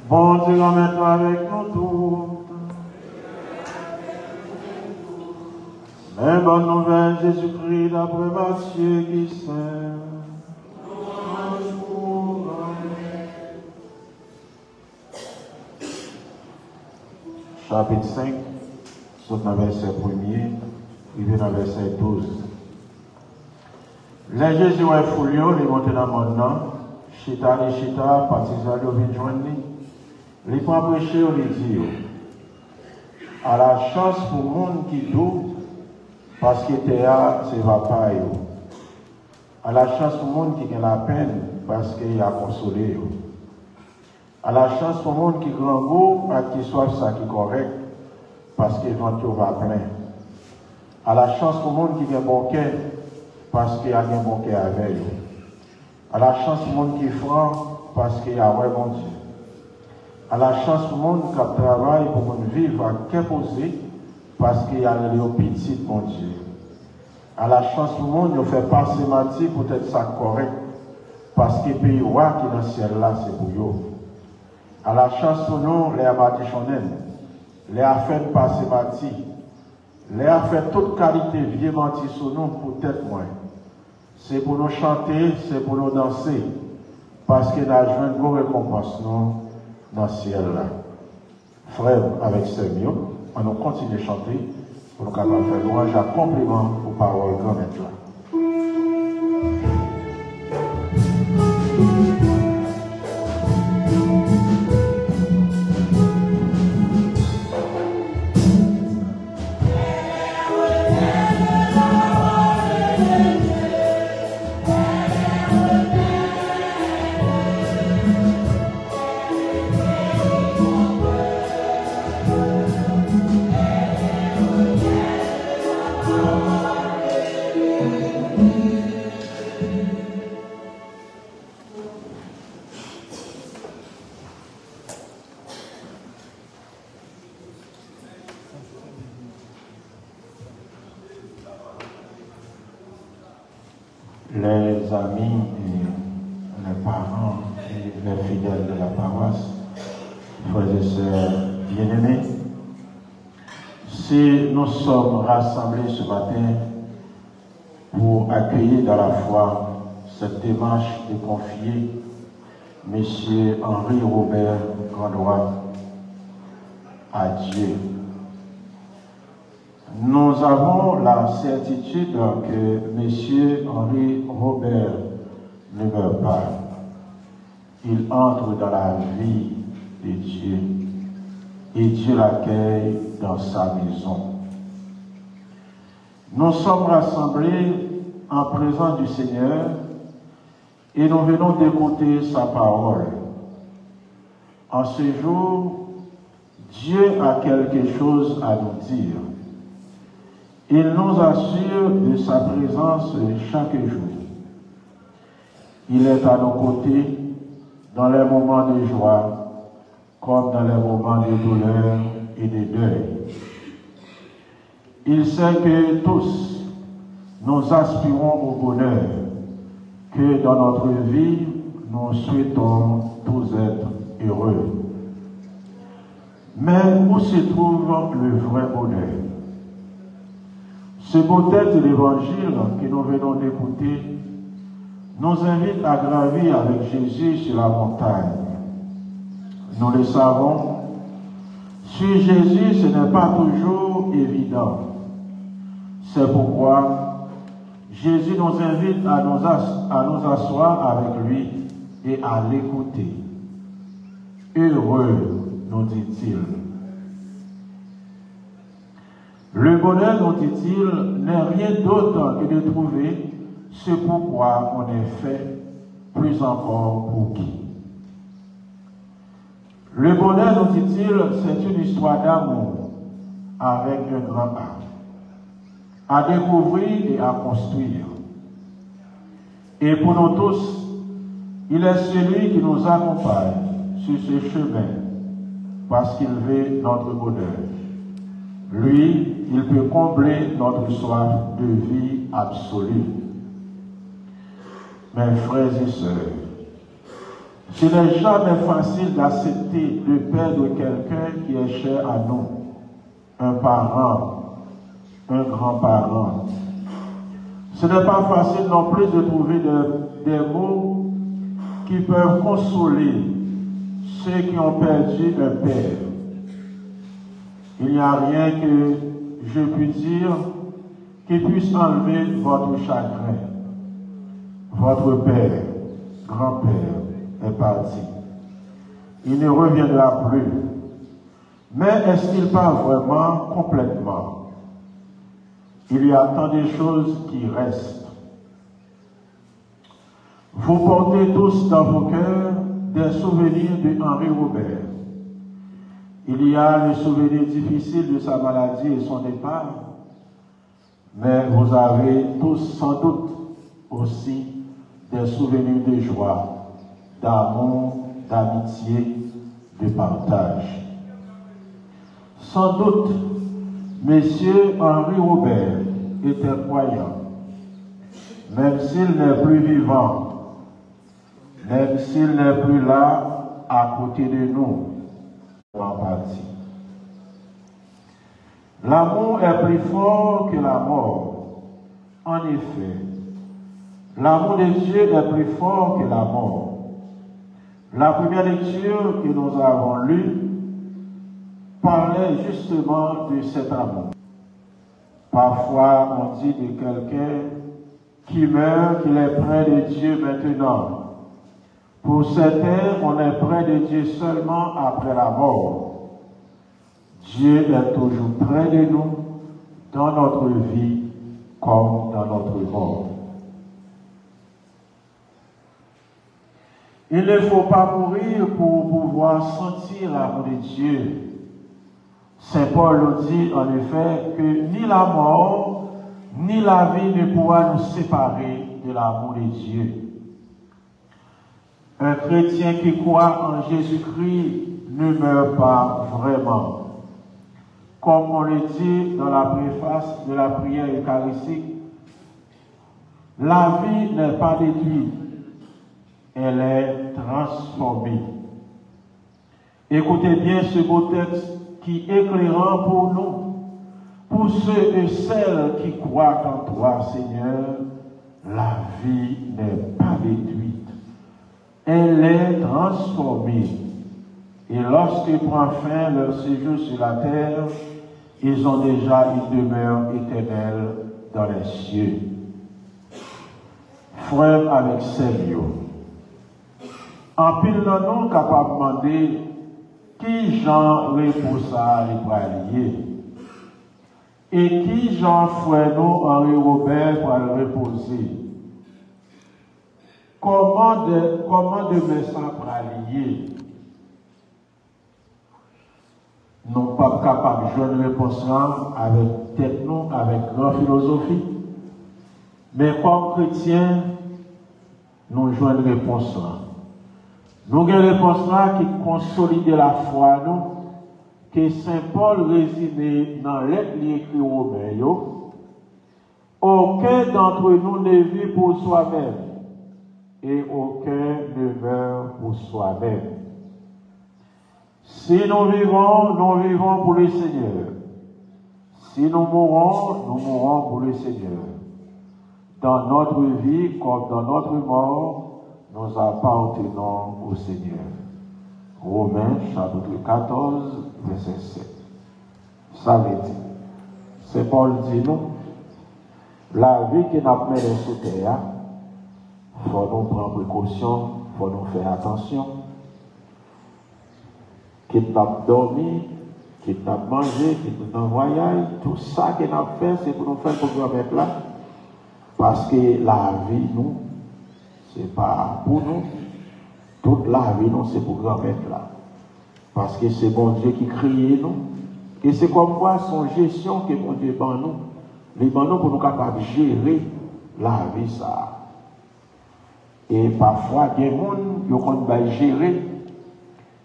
Bon Dieu, emmène-toi avec nous tous. Mais bonne nouvelle, Jésus-Christ, d'après Matthieu qui sert. Chapitre 5, sauf dans le verset 1er, il vient dans le verset 12. Les Jésus est foulio, il est monté dans le monde, chita, partisan, il vient joindre. Les pas prêcher, on les dit. À la chance pour le monde qui doute, parce que théâtre, c'est papa. À la chance pour le monde qui a la peine, parce qu'il a consolé. À la chance pour le monde qui grand goût, à qui soit ça qui est correct, parce qu'il va plein. À la chance pour le monde qui a un bon cœur, parce qu'il a un bon cœur avec eux. À la chance pour le monde qui est franc, parce qu'il a un bon Dieu. À la chance pour le monde qui travaille pour monde vivre à qu'est posé, parce qu'il y a le petit, mon Dieu. À la chance pour le monde, il fait passer mati pour être ça correct, parce que le pays roi qui est dans le ciel là, c'est pour eux. À la chance pour nous, les abatichonen, les a fait passer mati, les a fait toute qualité vieux mati sur nous pour être moins. C'est pour nous chanter, c'est pour nous danser, parce que nous avons une bonne récompense nous, dans le ciel là. Frère, avec ce mieux, on nous continue de chanter pour nous capables de faire louange à compliment aux paroles grand maître là. les amis et les parents et les fidèles de la paroisse, frères et sœurs bien-aimés, si nous sommes rassemblés ce matin pour accueillir dans la foi cette démarche de confier M. Henri Robert Grandois à Dieu, nous avons la certitude que M. Henri Robert ne meurt pas. Il entre dans la vie de Dieu et Dieu l'accueille dans sa maison. Nous sommes rassemblés en présence du Seigneur et nous venons d'écouter sa parole. En ce jour, Dieu a quelque chose à nous dire. Il nous assure de sa présence chaque jour. Il est à nos côtés dans les moments de joie comme dans les moments de douleur et de deuil. Il sait que tous, nous aspirons au bonheur, que dans notre vie, nous souhaitons tous être heureux. Mais où se trouve le vrai bonheur? Ce beau texte de l'Évangile que nous venons d'écouter nous invite à gravir avec Jésus sur la montagne. Nous le savons, suivre Jésus, ce n'est pas toujours évident. C'est pourquoi Jésus nous invite à nous asseoir avec lui et à l'écouter. Heureux, nous dit-il. Le bonheur, nous dit-il, n'est rien d'autre que de trouver ce pourquoi on est fait, plus encore pour qui. Le bonheur, nous dit-il, c'est une histoire d'amour avec un grand A, à découvrir et à construire. Et pour nous tous, il est celui qui nous accompagne sur ce chemin, parce qu'il veut notre bonheur. Lui, il peut combler notre soif de vie absolue. Mes frères et sœurs, ce n'est jamais facile d'accepter de perdre quelqu'un qui est cher à nous, un parent, un grand-parent. Ce n'est pas facile non plus de trouver des mots qui peuvent consoler ceux qui ont perdu un père. Il n'y a rien que je puisse dire qui puisse enlever votre chagrin. Votre père, grand-père, est parti. Il ne reviendra plus. Mais est-ce qu'il part vraiment complètement? Il y a tant de choses qui restent. Vous portez tous dans vos cœurs des souvenirs de Henri Robert. Il y a le souvenir difficile de sa maladie et son départ, mais vous avez tous sans doute aussi des souvenirs de joie, d'amour, d'amitié, de partage. Sans doute, M. Henri Robert était croyant, même s'il n'est plus vivant, même s'il n'est plus là à côté de nous. En partie. L'amour est plus fort que la mort. En effet, l'amour de Dieu est plus fort que la mort. La première lecture que nous avons lue parlait justement de cet amour. Parfois, on dit de quelqu'un qui meurt qu'il est près de Dieu maintenant. Pour certains, on est près de Dieu seulement après la mort. Dieu est toujours près de nous, dans notre vie comme dans notre mort. Il ne faut pas mourir pour pouvoir sentir l'amour de Dieu. Saint Paul nous dit en effet que ni la mort, ni la vie ne pourra nous séparer de l'amour de Dieu. Un chrétien qui croit en Jésus-Christ ne meurt pas vraiment. Comme on le dit dans la préface de la prière eucharistique, La vie n'est pas détruite, elle est transformée. Écoutez bien ce beau texte qui est éclairant pour nous, pour ceux et celles qui croient en toi, Seigneur. La vie n'est pas détruite, elle est transformée. Et lorsqu'ils prennent fin leur séjour sur la terre, ils ont déjà une demeure éternelle dans les cieux. Frère avec Seigneur, en pile non capable de demander qui Jean repose à l'Ibrahim et qui Jean frère nous Henri Robert pour le reposer. Comment de médecins pour allier? Nous pas capables de jouer une réponse avec tête nous, avec grande philosophie. Mais comme chrétiens, nous jouons une réponse là. Nous avons une réponse là qui consolide la foi nous, que Saint Paul résumé dans l'être écrit aux Romains. Aucun d'entre nous ne vit pour soi-même et aucun ne meurt pour soi-même. Si nous vivons pour le Seigneur. Si nous mourons pour le Seigneur. Dans notre vie comme dans notre mort, nous appartenons au Seigneur. Romains chapitre 14, verset 7. Ça veut dire, c'est Paul dit nous, la vie que nous menons sous terre, il faut nous prendre précaution, il faut nous faire attention. Qu'il n'a dormi, qu'il n'a mangé, qu'il n'a voyagé, tout ça qu'il a fait, c'est pour nous faire programme là. Parce que la vie, nous, c'est pas pour nous. Toute la vie, nous, c'est pour grand mettre là. Parce que c'est bon Dieu qui crée nous. Et c'est comme quoi son gestion que bon Dieu ban nous. Les ban nous pour nous capables de gérer la vie ça. Et parfois, il y a des gens qui ont gérer,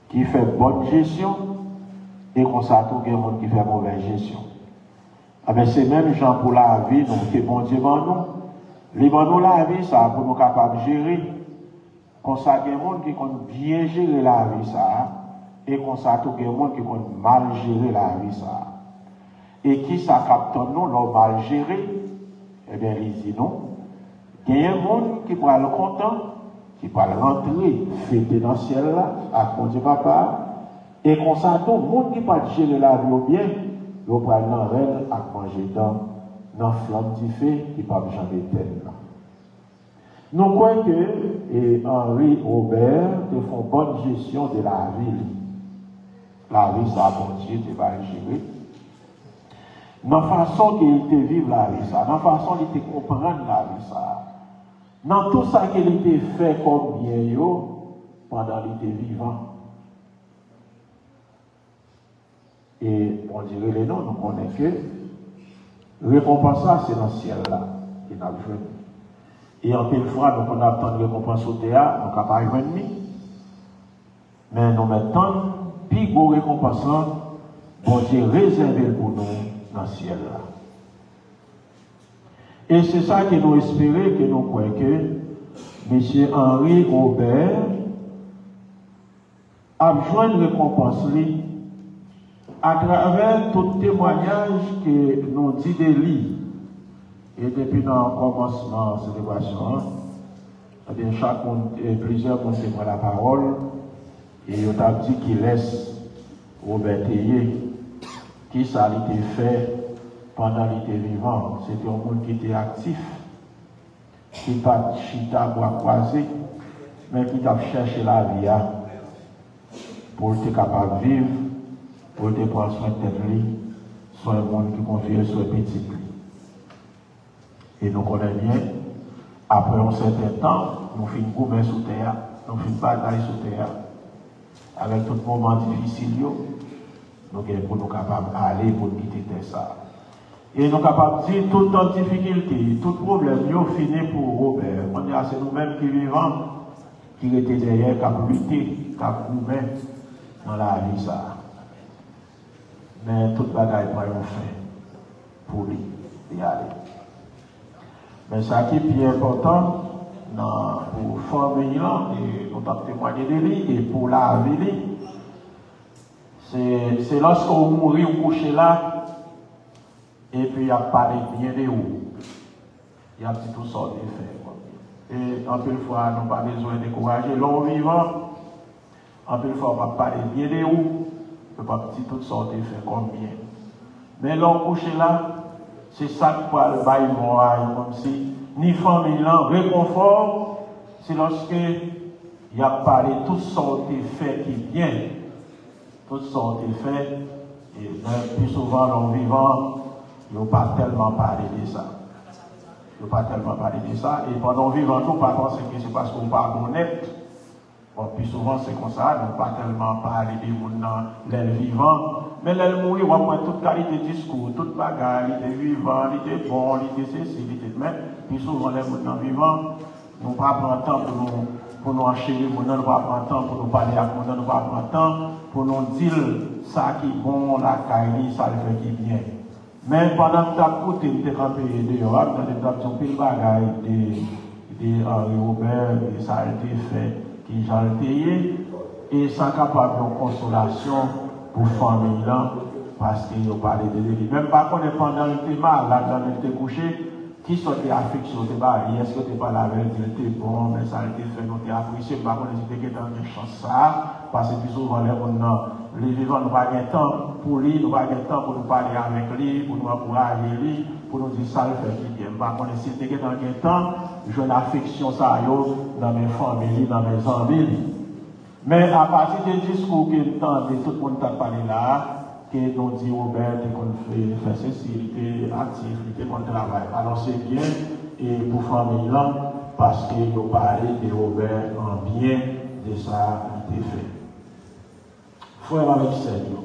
qui fait bonne gestion, et qu'on s'attend qu'il y a des gens qui fait mauvaise gestion. Ah ben c'est même gens pour la vie, donc que bon Dieu ban nous. Les ban nous la vie ça pour nous capables de gérer. Qu'on s'attend qu'il y a des gens qui ont bien géré la vie ça. Et qu'on s'attend qu'il y a des gens qui ont mal géré la vie ça. Et qui ça capte nous, l'ont mal géré, eh bien il dit non. Il y a des gens qui pourraient être contents, qui pourraient rentrer, fêter dans le ciel là, à mon Dieu papa, et qu'on s'attend, les gens qui pourraient gérer la vie au bien, ils pourraient dans reine à manger dans la flamme du feu qui ne peut jamais éteindre. Nous croyons que Henri Robert font bonne gestion de la ville. La vie, ça a bon Dieu, tu vas gérer. Dans la façon qu'il te vive la vie, ça, dans la façon qu'il te comprendre la vie, ça, dans tout ça qu'il était fait comme bien pendant qu'il était vivant. Et on dirait les noms, nous connaissons que récompense ça, c'est dans le ciel là, qu'il a joué. Et en pile fois, donc on attend de récompense au théâtre, donc à pas y mais nous mettons, puis gros récompense, bon Dieu réservé pour nous dans le ciel là. Et c'est ça que nous espérons, que nous croyons que M. Henri Robert a besoin de récompense à travers tout témoignage que nous dit de lui. Et depuis dans le commencement de la célébration, plusieurs ont témoigné la parole et ils ont dit qu'il laisse Robert Théier, qui ça a été fait pendant qu'il était vivant. C'était un monde qui était actif, qui n'a pas chita bois croisé, mais qui a cherché la vie pour être capable de vivre, pour être prendre soin de tête, soit un monde qui confie sur le petit. Et nous connaissons bien, après un certain temps, nous finissons gouverner sous terre, nous finissons bataille sous terre, avec tout moment difficile, nous sommes pour nous capables d'aller pour quitter ça. Et nous sommes capables de dire toute difficulté, tout problème, nous finissons pour Robert. On dit, c'est nous-mêmes qui vivons, qui étaient derrière, qui avons lutté, qui avons ouvert dans la vie ça. Mais toute bagaille pour une fin, pour lui, y aller. Mais ça qui est plus important pour la famille, et nous avons témoigné de lui, et pour la vie, c'est lorsqu'on mourit ou couché là, et puis il y a parlé bien de vous. Il y a tout sortes de faits. Et en peu de fois, nous n'avons pas besoin de décourager l'homme vivant. En peu de fois, on va parler bien de vous. On ne peut pas dire toutes sortes de faits comme bien. Mais l'homme couché là, c'est ça que le bail comme si, ni famille, réconfort, c'est lorsque il y a parlé toutes sortes de faits qui viennent. Toutes sortes de faits. Et plus souvent, l'homme vivant, il n'a pas tellement parlé de ça. Il n'a pas tellement parlé de ça. Et pendant vivant, on ne pas penser que c'est parce qu'on n'est pas honnête. Bon, plus souvent, c'est comme ça. On n'a pas tellement parlé des gens dans l'aile vivant. Mais l'aile mourir, on va prendre toute qualité de discours, toute bagarre, il était vivant, il était bon, il était ceci, il était même. Plus souvent, les gens vivants, nous ne pas prendre temps pour nous enchérir, nous ne pas prendre temps pour nous parler à nous, nous ne pas prendre temps pour nous dire ça qui est bon, la caille, ça le fait qui est bien. Mais pendant que tu as écouté, tu es campé dehors, tu as dit pile bagaille de Henri Robert, et ça a été fait, qui j'ai été, et ça capable de consolation pour la famille là, parce qu'ils ont parlé de lui. Même pas qu'on est pendant le thème, là, quand il était couché, qui sont des affections, est-ce que tu n'es pas la veille, il était bon, mais ça a été fait, nous t'es apprécié, par contre, il était dans une chance ça, parce que plus souvent, les vivants n'ont pas de temps pour lui, n'ont pas de temps pour nous parler avec lui, pour nous encourager lui, pour nous dire ça, le fait qu'il bien. Par contre, si tu es dans un temps, j'ai une affection ça, dans mes familles, dans mes amis. Mais à partir des discours que tout le monde t'a parlé là, que nous dit Robert, qu'on fait ceci, il était actif, il était bon travail. Alors c'est bien, et pour la famille là, parce qu'il nous parlé de Robert en bien de ça, il était fait. Frère avec Seigneur.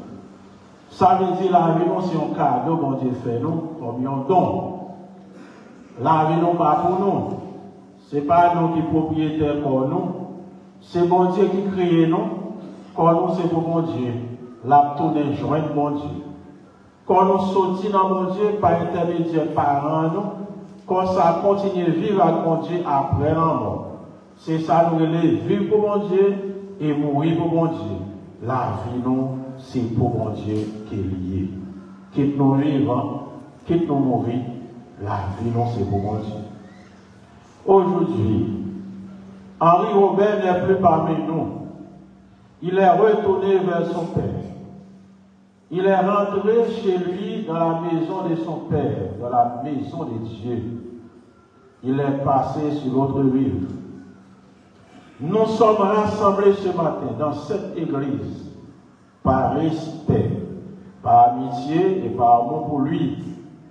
Ça veut dire la vie, c'est un cadeau, bon Dieu fait nous, comme un don. La vie, non pas pour nous. Ce n'est pas nous qui sommes propriétaires pour nous. C'est bon Dieu qui crée nous. Quand nous, c'est pour bon Dieu. La tournée jointe bon Dieu. Quand nous sortons dans mon Dieu par intermédiaire par nous, quand ça continue de vivre avec mon Dieu après la mort. C'est ça nous relève vivre pour mon Dieu et mourir pour mon Dieu. La vie, nous, c'est pour mon Dieu qui est lié. Quitte nous vivons, quitte nous mourir, la vie, nous, c'est pour mon Dieu. Aujourd'hui, Henri Robert n'est plus parmi nous. Il est retourné vers son Père. Il est rentré chez lui dans la maison de son Père, dans la maison de Dieu. Il est passé sur l'autre rive. Nous sommes rassemblés ce matin dans cette église par respect, par amitié et par amour pour lui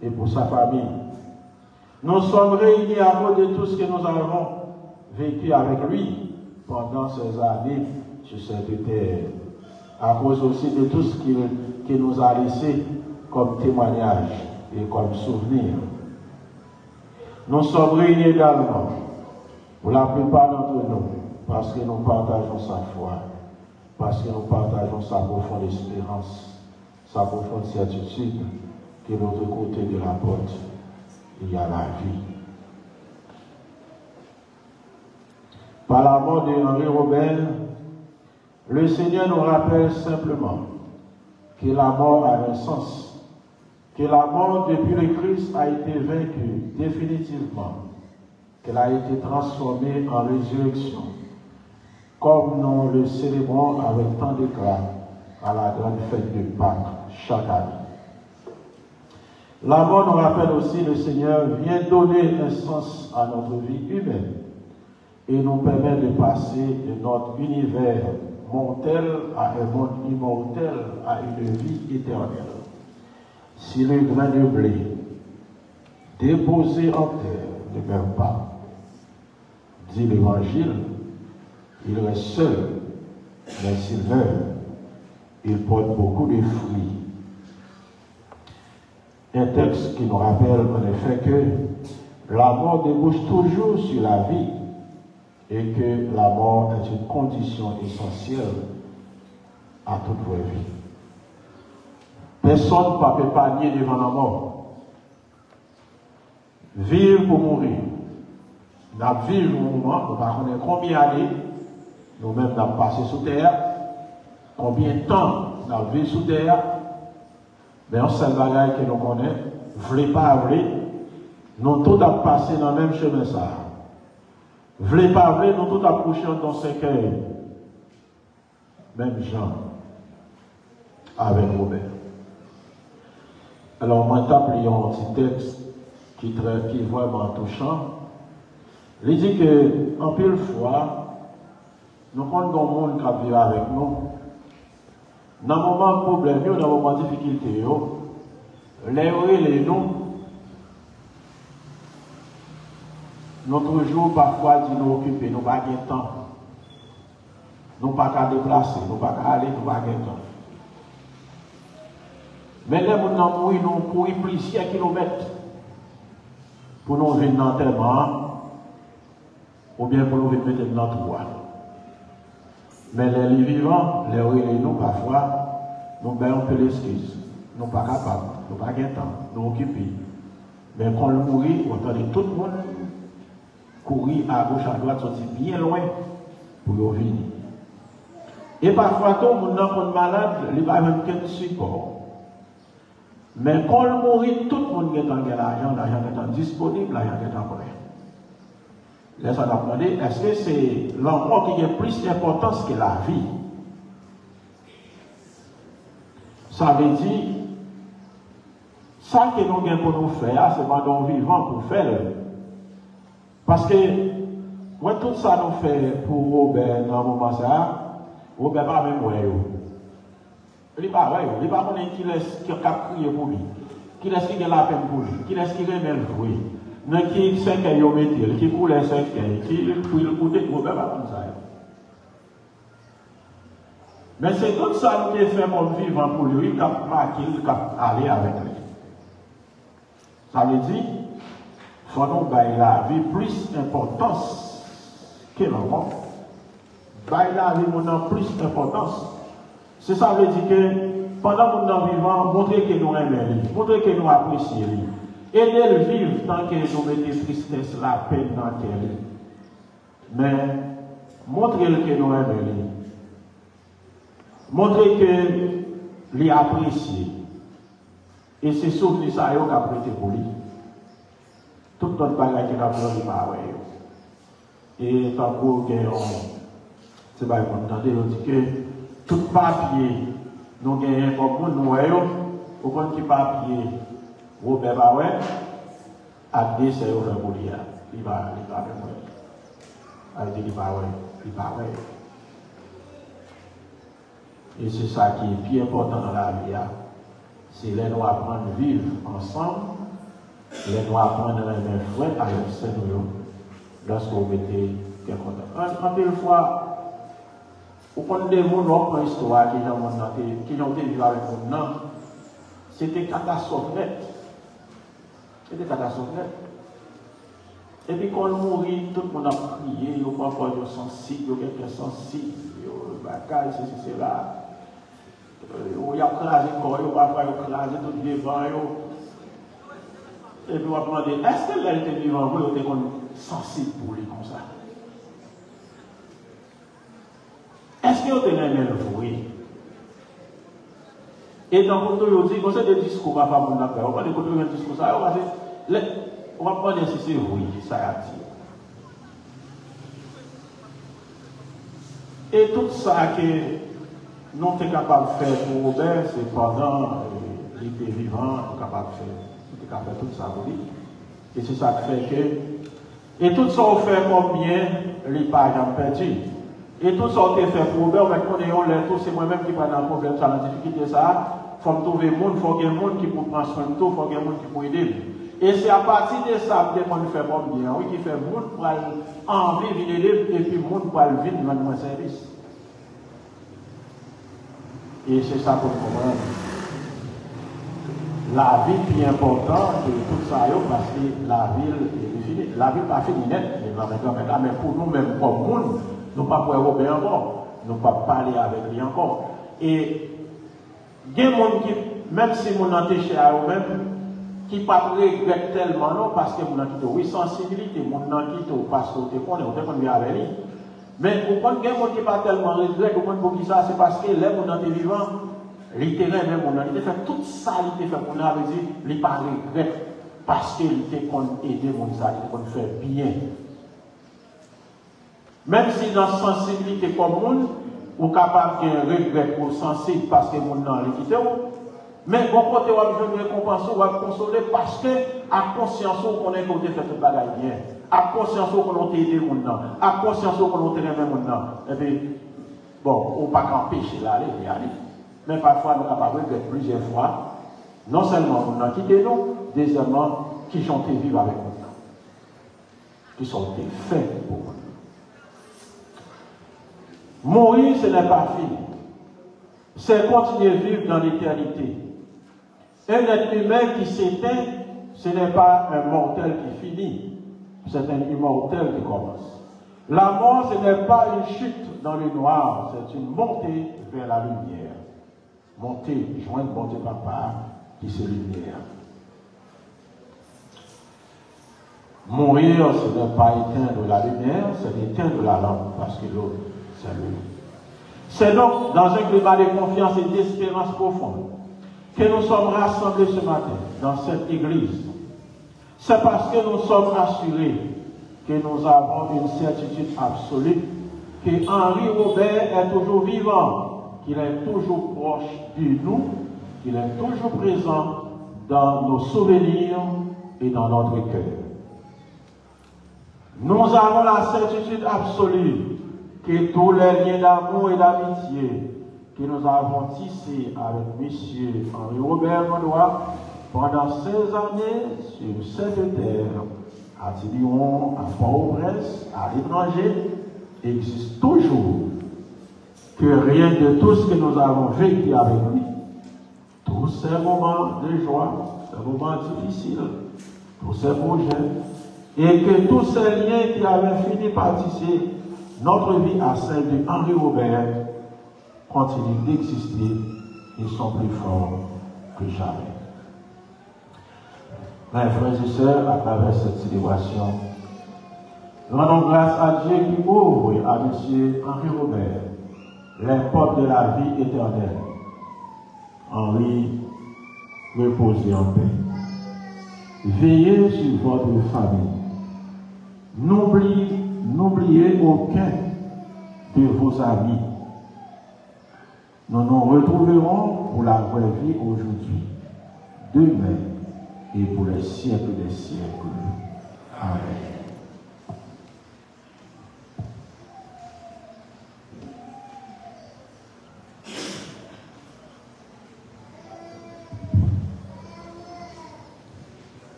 et pour sa famille. Nous sommes réunis à cause de tout ce que nous avons vécu avec lui pendant ces années sur cette terre, à cause aussi de tout ce qu'il nous a laissé comme témoignage et comme souvenir. Nous sommes réunis également, pour la plupart d'entre nous, parce que nous partageons sa foi, parce que nous partageons sa profonde espérance, sa profonde certitude que de l'autre côté de la porte, il y a la vie. Par la mort de Henri Robert, le Seigneur nous rappelle simplement que la mort a un sens, que la mort depuis le Christ a été vaincue définitivement, qu'elle a été transformée en résurrection, comme nous le célébrons avec tant d'éclat à la grande fête de Pâques chaque année. La mort nous rappelle aussi que le Seigneur vient donner un sens à notre vie humaine et nous permet de passer de notre univers mortel à un monde immortel, à une vie éternelle. Si le grain de blé déposé en terre ne meurt pas, dit l'Évangile, il reste seul, mais s'il meurt, il porte beaucoup de fruits. Un texte qui nous rappelle en effet que la mort débouche toujours sur la vie et que la mort est une condition essentielle à toute vraie vie. Personne ne peut pas nier devant la mort. Vivre pour mourir. Nous avons vécu un moment, nous ne savons pas combien d'années nous-mêmes nous avons passé sous terre, combien de temps nous avons vécu sous terre, mais un seul bagage que nous connaissons, voulez pas vrai, nous tous avons passé dans le même chemin ça. Voulez pas vrai, nous tous avons couché dans ce cœur. Même Jean avec Robert. Alors, moi, j'ai appris un petit texte qui est vraiment touchant. Il dit que, en pile fois, nous connaissons le monde qui vit avec nous. Dans le moment de problème, dans le moment de difficulté, les nous toujours parfois dit nous occuper, nous n'avons pas de temps. Nous ne pouvons pas déplacer, nous ne pouvons pas aller, nous n'avons pas de temps. Mais les gens nous courent plusieurs kilomètres pour nous venir dans l'enterrement ou bien pour nous venir mettre dans le trou. Mais les vivants, les relais, nous parfois, nous avons un peu l'excuse. Nous ne sommes pas capables, nous n'avons pas de temps, nous occupés. Mais quand nous mourons, on entend tout le monde courir à gauche, à droite, sortir bien loin pour venir. Et parfois, tout le monde est malade, il n'y a pas même qu'un support. Mais quand on mourit, tout le monde est en l'argent est disponible, l'argent est en prêt. Là, ça va demander, est-ce que c'est l'endroit qui a plus d'importance que la vie? Ça veut dire, ça que nous avons pour nous faire, c'est pas nous vivants pour faire. Parce que, ouais, tout ça nous fait pour Robert dans le moment ça, Robert pas même ouais. Il n'est pas vrai, il n'est pas connaît qui laisse qui a crié pour lui, qui laisse qui a la peine pour lui, qui laisse qui remet le jouer, non qui sait qu'il y a métier, qui coule les 5 qui le coûte, Robert pas comme ça. Mais c'est tout ça qui est fait comme vivant pour lui, il a marqué, il a aller avec lui. Ça veut dire, il faut nous bailler la vie plus d'importance que l'enfant. Bailler la vie nous a plus d'importance. C'est ça veut dire que pendant que nous sommes vivants, montrer que nous aimons, montrer que nous apprécions. Aider le vivre tant que nous mettons tristesse, la peine dans le cœur. Mais montrer que nous aimons. Montrer que lui apprécie. Et c'est surtout ça qu'il a prêté pour lui. Tout notre bagage qui a fait lui par et tant que c'est pas entendez, on dit que tout papier, nous gagnons comme nous voyons, au point qui papier, Robert Bauer, a dit c'est au pour lui. Il va avec moi. Il dit il va. Et c'est ça qui est plus important dans la vie. C'est les nous apprendre à vivre ensemble, les nous apprendre à être frères avec le Seigneur lorsqu'on mettez quelque chose. En une fois, au point de vue, notre histoire qui ont été vécues avec nous, c'était catastrophe nette. C'était catastrophe nette. Et puis quand on mourit, tout le monde a prié, il y a parfois des sensibles, il y a quelqu'un sensible, il y a bagaille, c'est là. Il y a crasé le corps, il y a parfois crasé tout le devant. Et puis on va demander, est-ce que l'elle était vivante, ou elle était sensible pour lui comme ça? Est-ce que vous avez aimé le fruit? Et dans le monde, on dit, c'est des discours à faire pour nous faire. On va écouter un discours, ça, on va prendre si c'est oui, ça a dit. Et tout ça que nous sommes capables de faire pour Robert, c'est pendant qu'il était vivant, nous sommes capables de faire. Nous sommes capables de faire tout ça pour lui. Et c'est ça qui fait que. Et tout ça, on fait comme bien, les pages perdu. Et tout ça qui est fait pour Robert, on va tout, c'est moi-même qui prends un problème, ça, la difficulté, ça. Il faut trouver le monde, il faut qu'il y ait un monde qui peut prendre soin de tout, il faut qu'il y ait un monde qui peut aider. Et c'est à partir de ça qu'on fait bon bien, oui, qui fait le monde pour envie de l'aider, et puis le monde pour venir rendre un service. Et c'est ça pour comprendre. La vie est importante de tout ça, parce que la ville est finie. La ville n'est pas finie net, mais pour nous-mêmes, comme monde, nous ne pouvons pas Robert encore, nous ne pouvons pas parler avec lui encore. Et il y a des gens qui, même si nous sommes chez eux-mêmes, qui pas regrette tellement non parce que mon qui oui sensibilité mon qui parce que tu connais on te connaît avec lui mais pour qu'on gagne qui pas tellement regret pour qui ça c'est parce que les mon est vivant littéralement même mon il fait tout ça il fait pour nous avait dit il pas regret parce que il était qu'on aider mon ça il qu'on faire bien même si dans sensibilité comme monde ou capable de regret ou sensible parce que mon non il quitté mais bon côté on veut récompenser ou consoler parce que à conscience qu'on est côté fait tout bagaille bien à conscience qu'on a aidé mon nom à conscience qu'on a aidé mon nom et puis bon on pas qu'empêcher là aller mais parfois nous capables de plusieurs fois non seulement on a quitté nous deuxièmement qui sont vivre avec nous qui sont faits pour nous mourir ce n'est pas fini c'est continuer à vivre dans l'éternité. Un être humain qui s'éteint, ce n'est pas un mortel qui finit, c'est un immortel qui commence. La mort, ce n'est pas une chute dans le noir, c'est une montée vers la lumière. Monter, joindre mon Dieu Papa, qui c'est lumière. Mourir, ce n'est pas éteindre la lumière, c'est éteindre la lampe, parce que l'autre, c'est lui. C'est donc dans un climat de confiance et d'espérance profonde que nous sommes rassemblés ce matin dans cette église. C'est parce que nous sommes rassurés que nous avons une certitude absolue que Henri Robert est toujours vivant, qu'il est toujours proche de nous, qu'il est toujours présent dans nos souvenirs et dans notre cœur. Nous avons la certitude absolue que tous les liens d'amour et d'amitié que nous avons tissés avec M. Henri Robert Monnois pendant 16 années sur cette terre, à Tilion, à Port-au-Prince, à l'étranger, existent toujours. Que rien de tout ce que nous avons vécu avec lui, tous ces moments de joie, ces moments difficiles, tous ces projets, et que tous ces liens qui avaient fini par tisser notre vie à celle de Henri Robert continuent d'exister et sont plus forts que jamais. Mes frères et sœurs, à travers cette célébration, rendons grâce à Dieu qui ouvre à M. Henri Robert les portes de la vie éternelle. Henri, reposez en paix. Veillez sur votre famille. N'oubliez aucun de vos amis. Nous nous retrouverons pour la vraie vie aujourd'hui, demain et pour les siècles des siècles. Amen.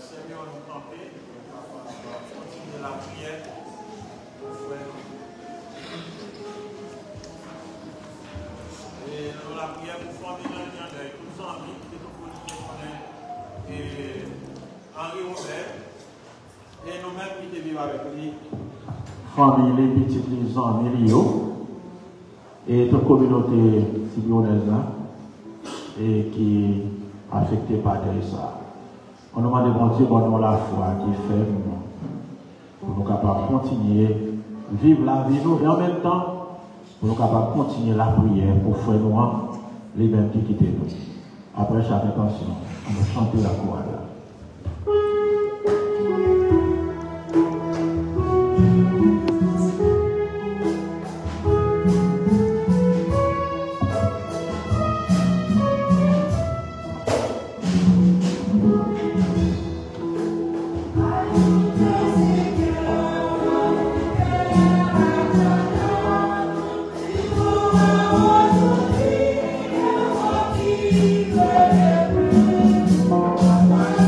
Seigneur, nous camper, continuer la prière. Et nous la prière pour former l'un de tous les amis qui nous connaissent Henri Robert et nous-mêmes qui vivons avec lui. Famille, les petits, les amis, et toute communauté sibionnaise et qui est affectée par ça. On nous demande bon Dieu, bon la foi qui fait pour nous capables de continuer à vivre la vie nous et en même temps pour nous capables de continuer la prière pour faire nous les mêmes qui quittent nous. Après chaque intention, on va chanter la chorale. Wow.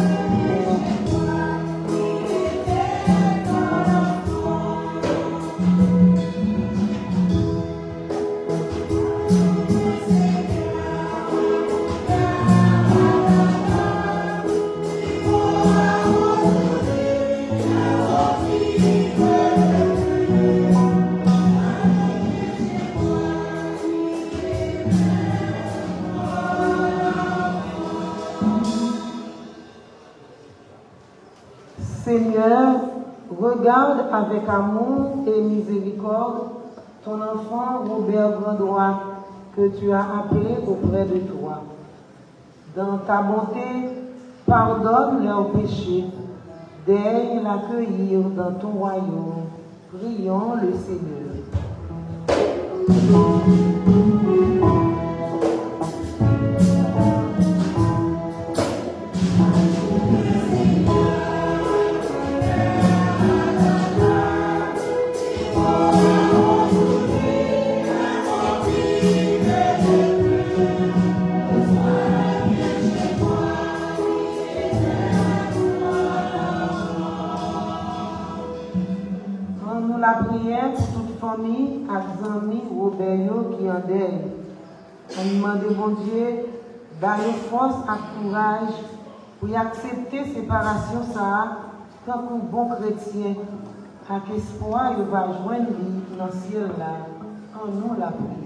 Seigneur, regarde avec amour et miséricorde ton enfant Robert Grandois que tu as appelé auprès de toi. Dans ta bonté, pardonne leurs péchés, daigne l'accueillir dans ton royaume. Prions le Seigneur. La prière pour toute famille, avec amis, Robert qui en deuil. On demande bon Dieu, d'aller force et courage pour y accepter séparation ça, tant qu'un bon chrétien, avec espoir, il va joindre lui dans le ciel là. En nous la prière.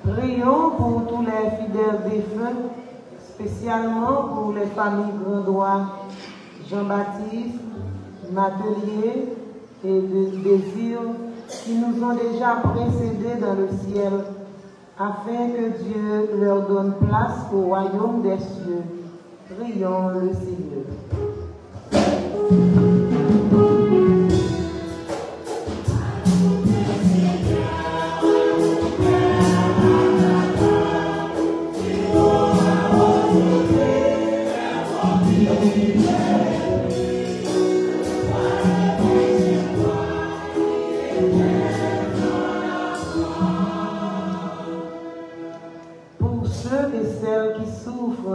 Prions pour tous les fidèles défunts, spécialement pour les familles Grandois, Jean-Baptiste, Matelier et Désir, qui nous ont déjà précédés dans le ciel, afin que Dieu leur donne place au royaume des cieux. Prions le Seigneur.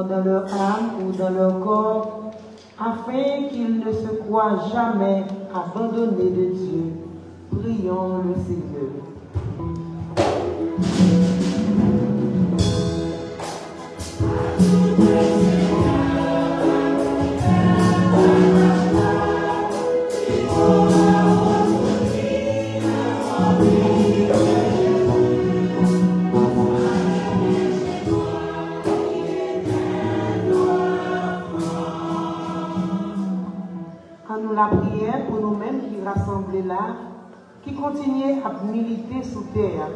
Dans leur âme ou dans leur corps, afin qu'ils ne se croient jamais abandonnés de Dieu. Prions le Seigneur. La prière pour nous-mêmes qui rassemblés là, qui continuent à militer sous terre.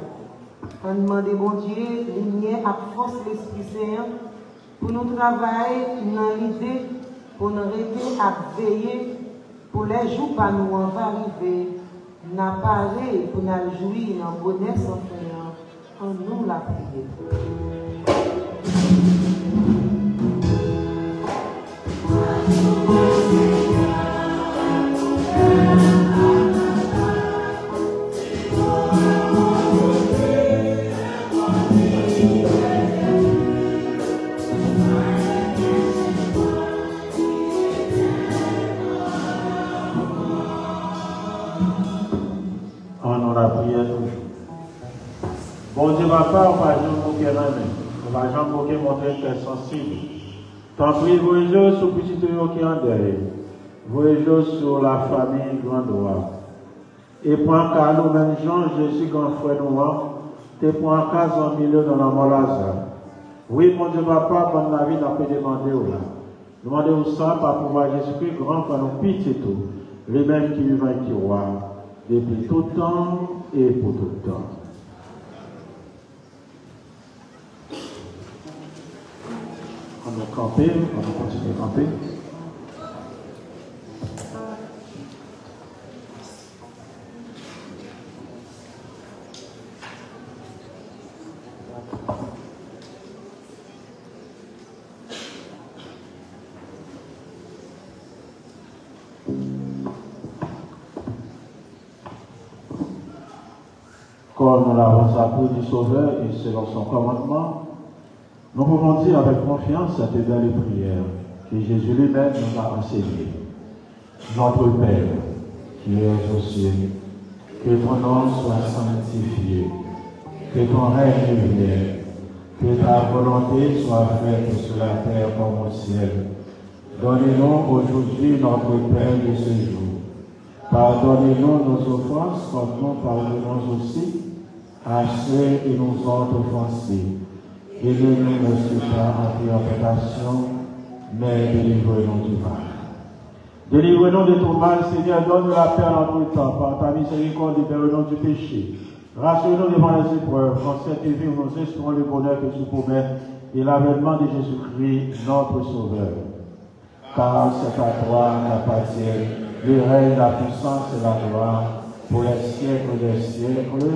On demande bon Dieu, lumière à force l'Esprit Saint, pour nous travailler dans l'idée, pour nous arrêter à veiller, pour les jours par nous en va arriver, n'apparaître pour nous jouir dans le bonheur sans fin. En nous la prière. Bon Dieu, papa, on va jamais moquer on va jamais moquer montrer très sensible. Tant pis, voyez sur petit qui en derrière. Voyez sur la famille Grandois. Et pour un cas, nous, même Jean, Jésus, grand frère noir, te pour un cas en milieu dans la mort Lazare. Oui, mon Dieu, papa, pendant la vie, on peut demander où là. Demandez ça par pouvoir Jésus-Christ, grand, par nos pitié tout. Les mêmes qui vivent et qui voient, depuis tout temps et pour tout temps. On va camper, on va continuer à camper. Comme nous l'avons appris du Sauveur et selon son commandement, nous pouvons dire avec confiance à tes belles prières que Jésus lui-même nous a enseigné. Notre Père, qui es aux cieux, Que ton nom soit sanctifié. Que ton règne vienne. Que ta volonté soit faite sur la terre comme au ciel. Donnez-nous aujourd'hui notre pain de ce jour. Pardonnez-nous nos offenses comme nous pardonnons aussi à ceux qui nous ont offensés. Et ne nous laisse pas entrer en tentation, mais délivre-nous du mal. Délivre-nous de tout mal, Seigneur, donne la paix en tout temps. Par ta miséricorde, libère-nous du péché. Rassure-nous devant les épreuves. Dans cette vie où nous espérons le bonheur que tu promets et l'avènement de Jésus-Christ, notre Sauveur. Car c'est à toi qu'appartiennent le règne, la puissance et la gloire pour les siècles des siècles.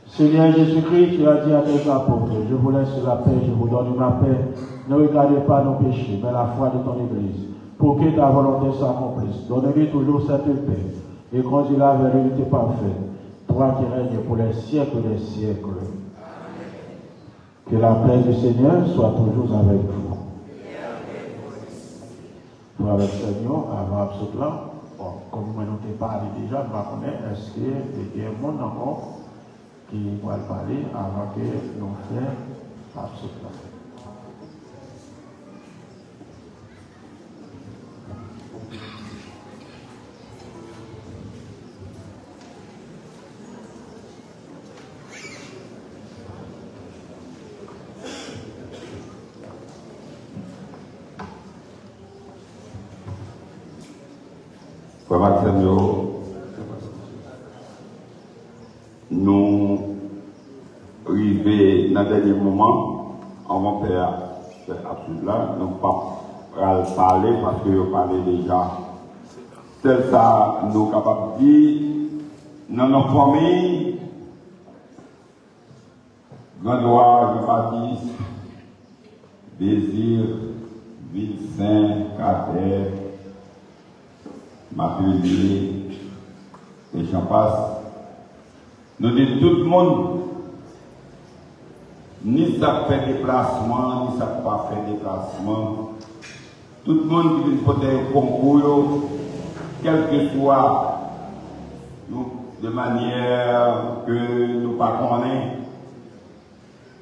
Seigneur Jésus-Christ, tu as dit à tes apôtres, je vous laisse la paix, je vous donne ma paix. Ne regardez pas nos péchés, mais la foi de ton Église, pour que ta volonté s'accomplisse. Donne-lui toujours cette paix et conduis-la vers l'unité parfaite, toi qui règnes pour les siècles des siècles. Que la paix du Seigneur soit toujours avec vous. Nous avec le Seigneur, avant ce plan, comme nous n'avons pas parlé déjà, nous allons connaître, est-ce qu'il y a un monde encore qui va parler avant que nous fassions ce plan. Nous arrivons dans le dernier moment, avant de faire là, nous ne pas parler parce que vous parlez déjà. C'est ça, nous sommes capables de dire, dans nos familles, Grandois, Jean-Baptiste, Désir, Vincent, Cadet, Mathieu, et j'en passe. Nous disons tout le monde, ni ça fait déplacement, ni ça pas fait déplacement. Tout le monde qui peut être concours, quel que soit, de manière que nous ne connaissons pas.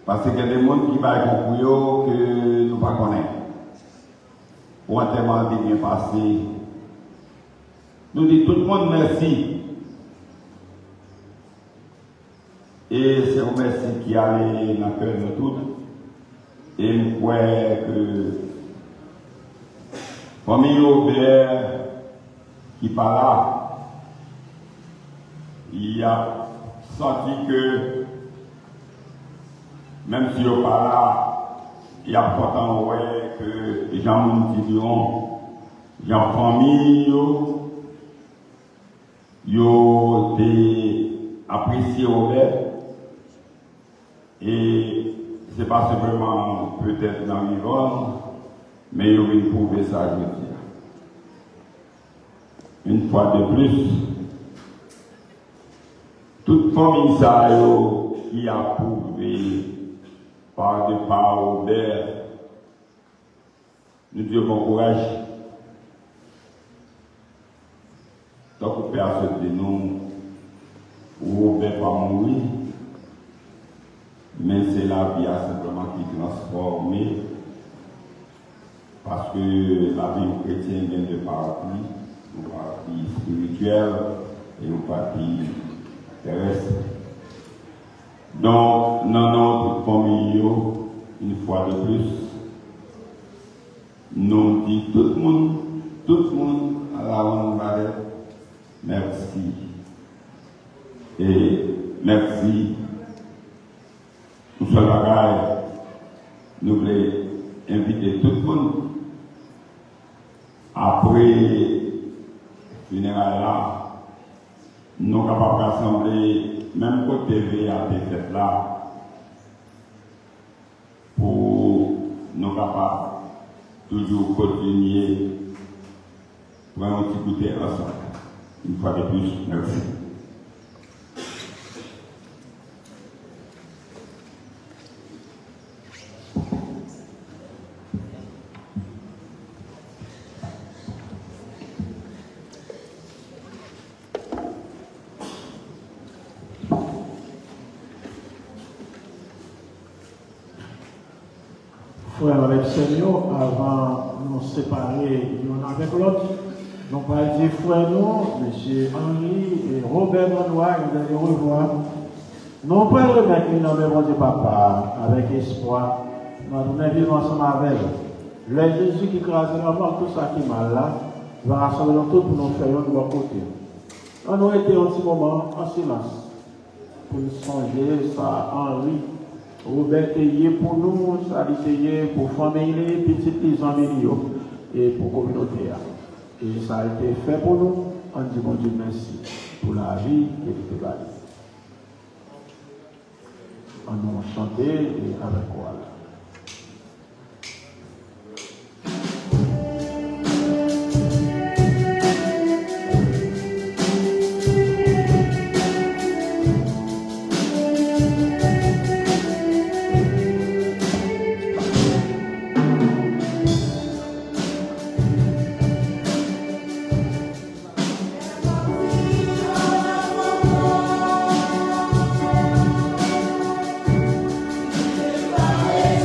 Parce qu'il y a des gens qui vont concours que nous ne connaissons pas. Pour un témoin de bien passé. Nous disons tout le monde merci. Et c'est un merci qui allait dans le cœur de tous. Et je crois que famille Aubert qui parle là, il a senti que même si on parle là, il y a pourtant que Jean Montillon, Jean famille, yo apprécié Aubert. Et ce n'est pas simplement peut-être dans l'Yvonne, mais il faut prouver ça, je veux dire. Une fois de plus, toute famille ça qui a prouvé par des paroles Aubert, nous disons bon courage. Donc, personne de nous, Aubert pas mourir. Mais c'est la vie simplement qui transforme, parce que la vie chrétienne vient de partie, une partie spirituelle et une partie terrestre. Donc, dans notre famille, une fois de plus, nous disons tout le monde à la ronde merci. Et merci. Nous sommes là, nous voulons inviter tout le monde. Après le funérailles là, nous sommes capables d'assembler, même côté TV à des fêtes là, pour nous capables toujours continuer pour un petit goûter ensemble. Une fois de plus, merci. frères avec Seigneur, avant de nous séparer l'un avec l'autre, nous allons dire frère nous, M. Henri et Robert Benoît, nous allons les revoir. Nous allons remettre une nom de papa avec espoir. Nous allons vivre ensemble avec le Jésus qui crase la mort, tout ça qui est mal là, va rassembler tout pour nous faire de leur côté. On a été un petit moment en silence pour nous songer ça, Henri. Robert Théier pour nous, ça a été pour famille, petites amis et pour la communauté. Et ça a été fait pour nous. On dit bon Dieu merci pour la vie qui était belle. On nous chanter et avec quoi. Bye.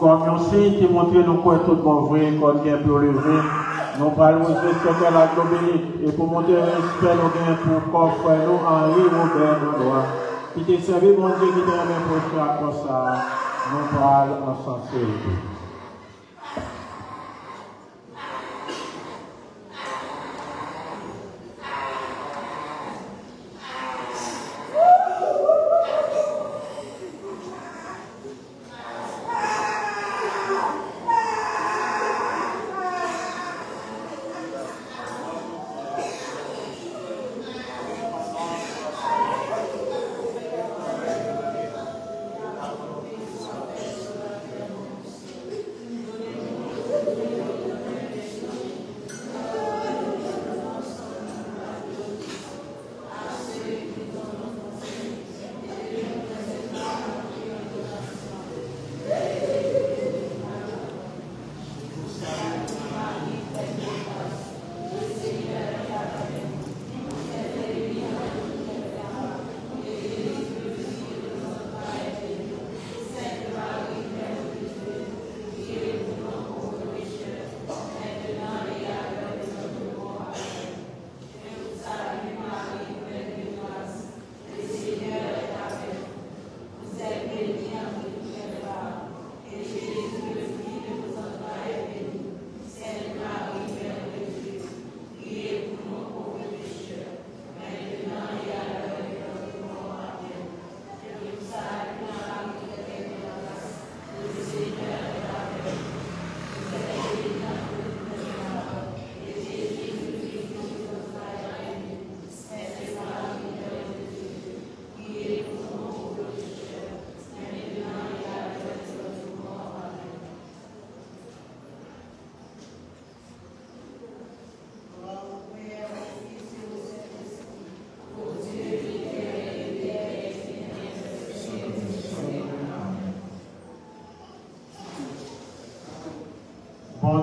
comme un signe qui montre nous quoi tout bon vrai, comme bien pour lever. Nous parlons de ce la Dominique et pour montrer respect nous gain pour coffre nous Henri Robert Dodois. Qui te servi mon Dieu qui te remet pour faire comme ça. Nous parlons en sincérité.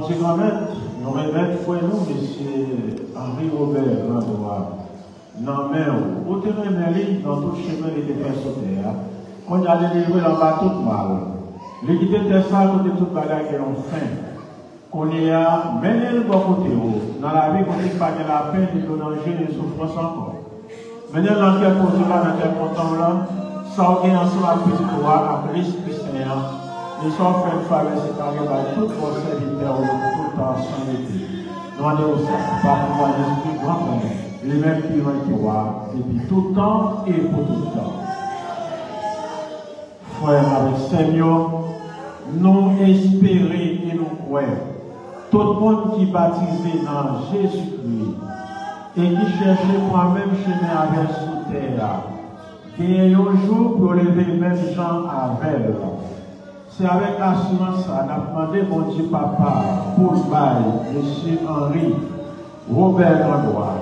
Dieu nous remettre pour nous, M. Henri Robert Dodois, dans la au terrain dans tout chemin de défense sur terre, qu'on a délivré là bas tout mal. L'équité de ça, côté toute bagarre qui ont faim. Qu'on y a mené le bon côté, dans la vie, qu'on n'est pas de la peine, de danger, de souffrance encore. Mené l'enquête pour cela, dans quel content là, sans gagner ensemble à petit pouvoir, à l'Esprit Seigneur. Nous sommes faits de faveur séparés par tous vos serviteurs tout le temps sans été. Nous allons aussi par pouvoir l'Esprit grand frère, les mêmes qui vont être rois, depuis tout le temps et pour tout le temps. Frère avec Seigneur, nous espérons et nous croyons. Tout le monde qui est baptisé dans Jésus-Christ et qui cherche pour le même chemin avec sous terre, qui est un jour pour lever les mêmes gens avec eux. C'est avec assurance ça, on a demandé mon Dieu Papa pour le bail, M. Henri Robert Dodois,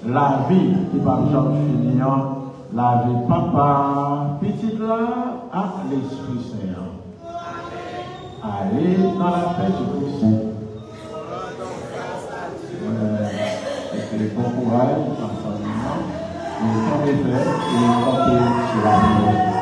la vie qui va jamais finir, la vie Papa, petit là, à l'Esprit Saint. Allez dans la paix du Christ. C'est bon courage, enseignement, le temps est fait et le temps est sur la vie.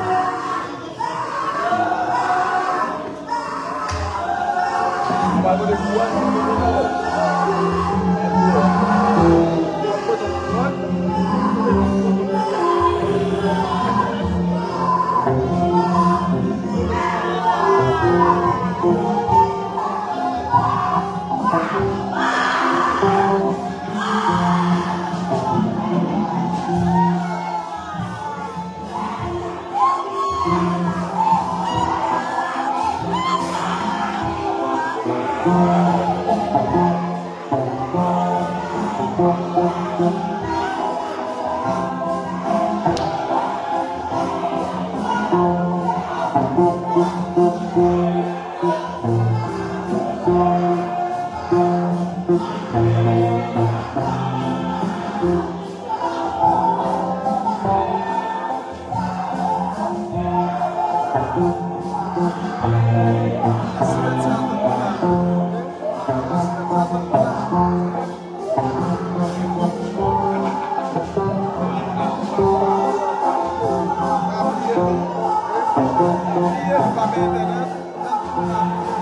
Internet.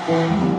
Thank you.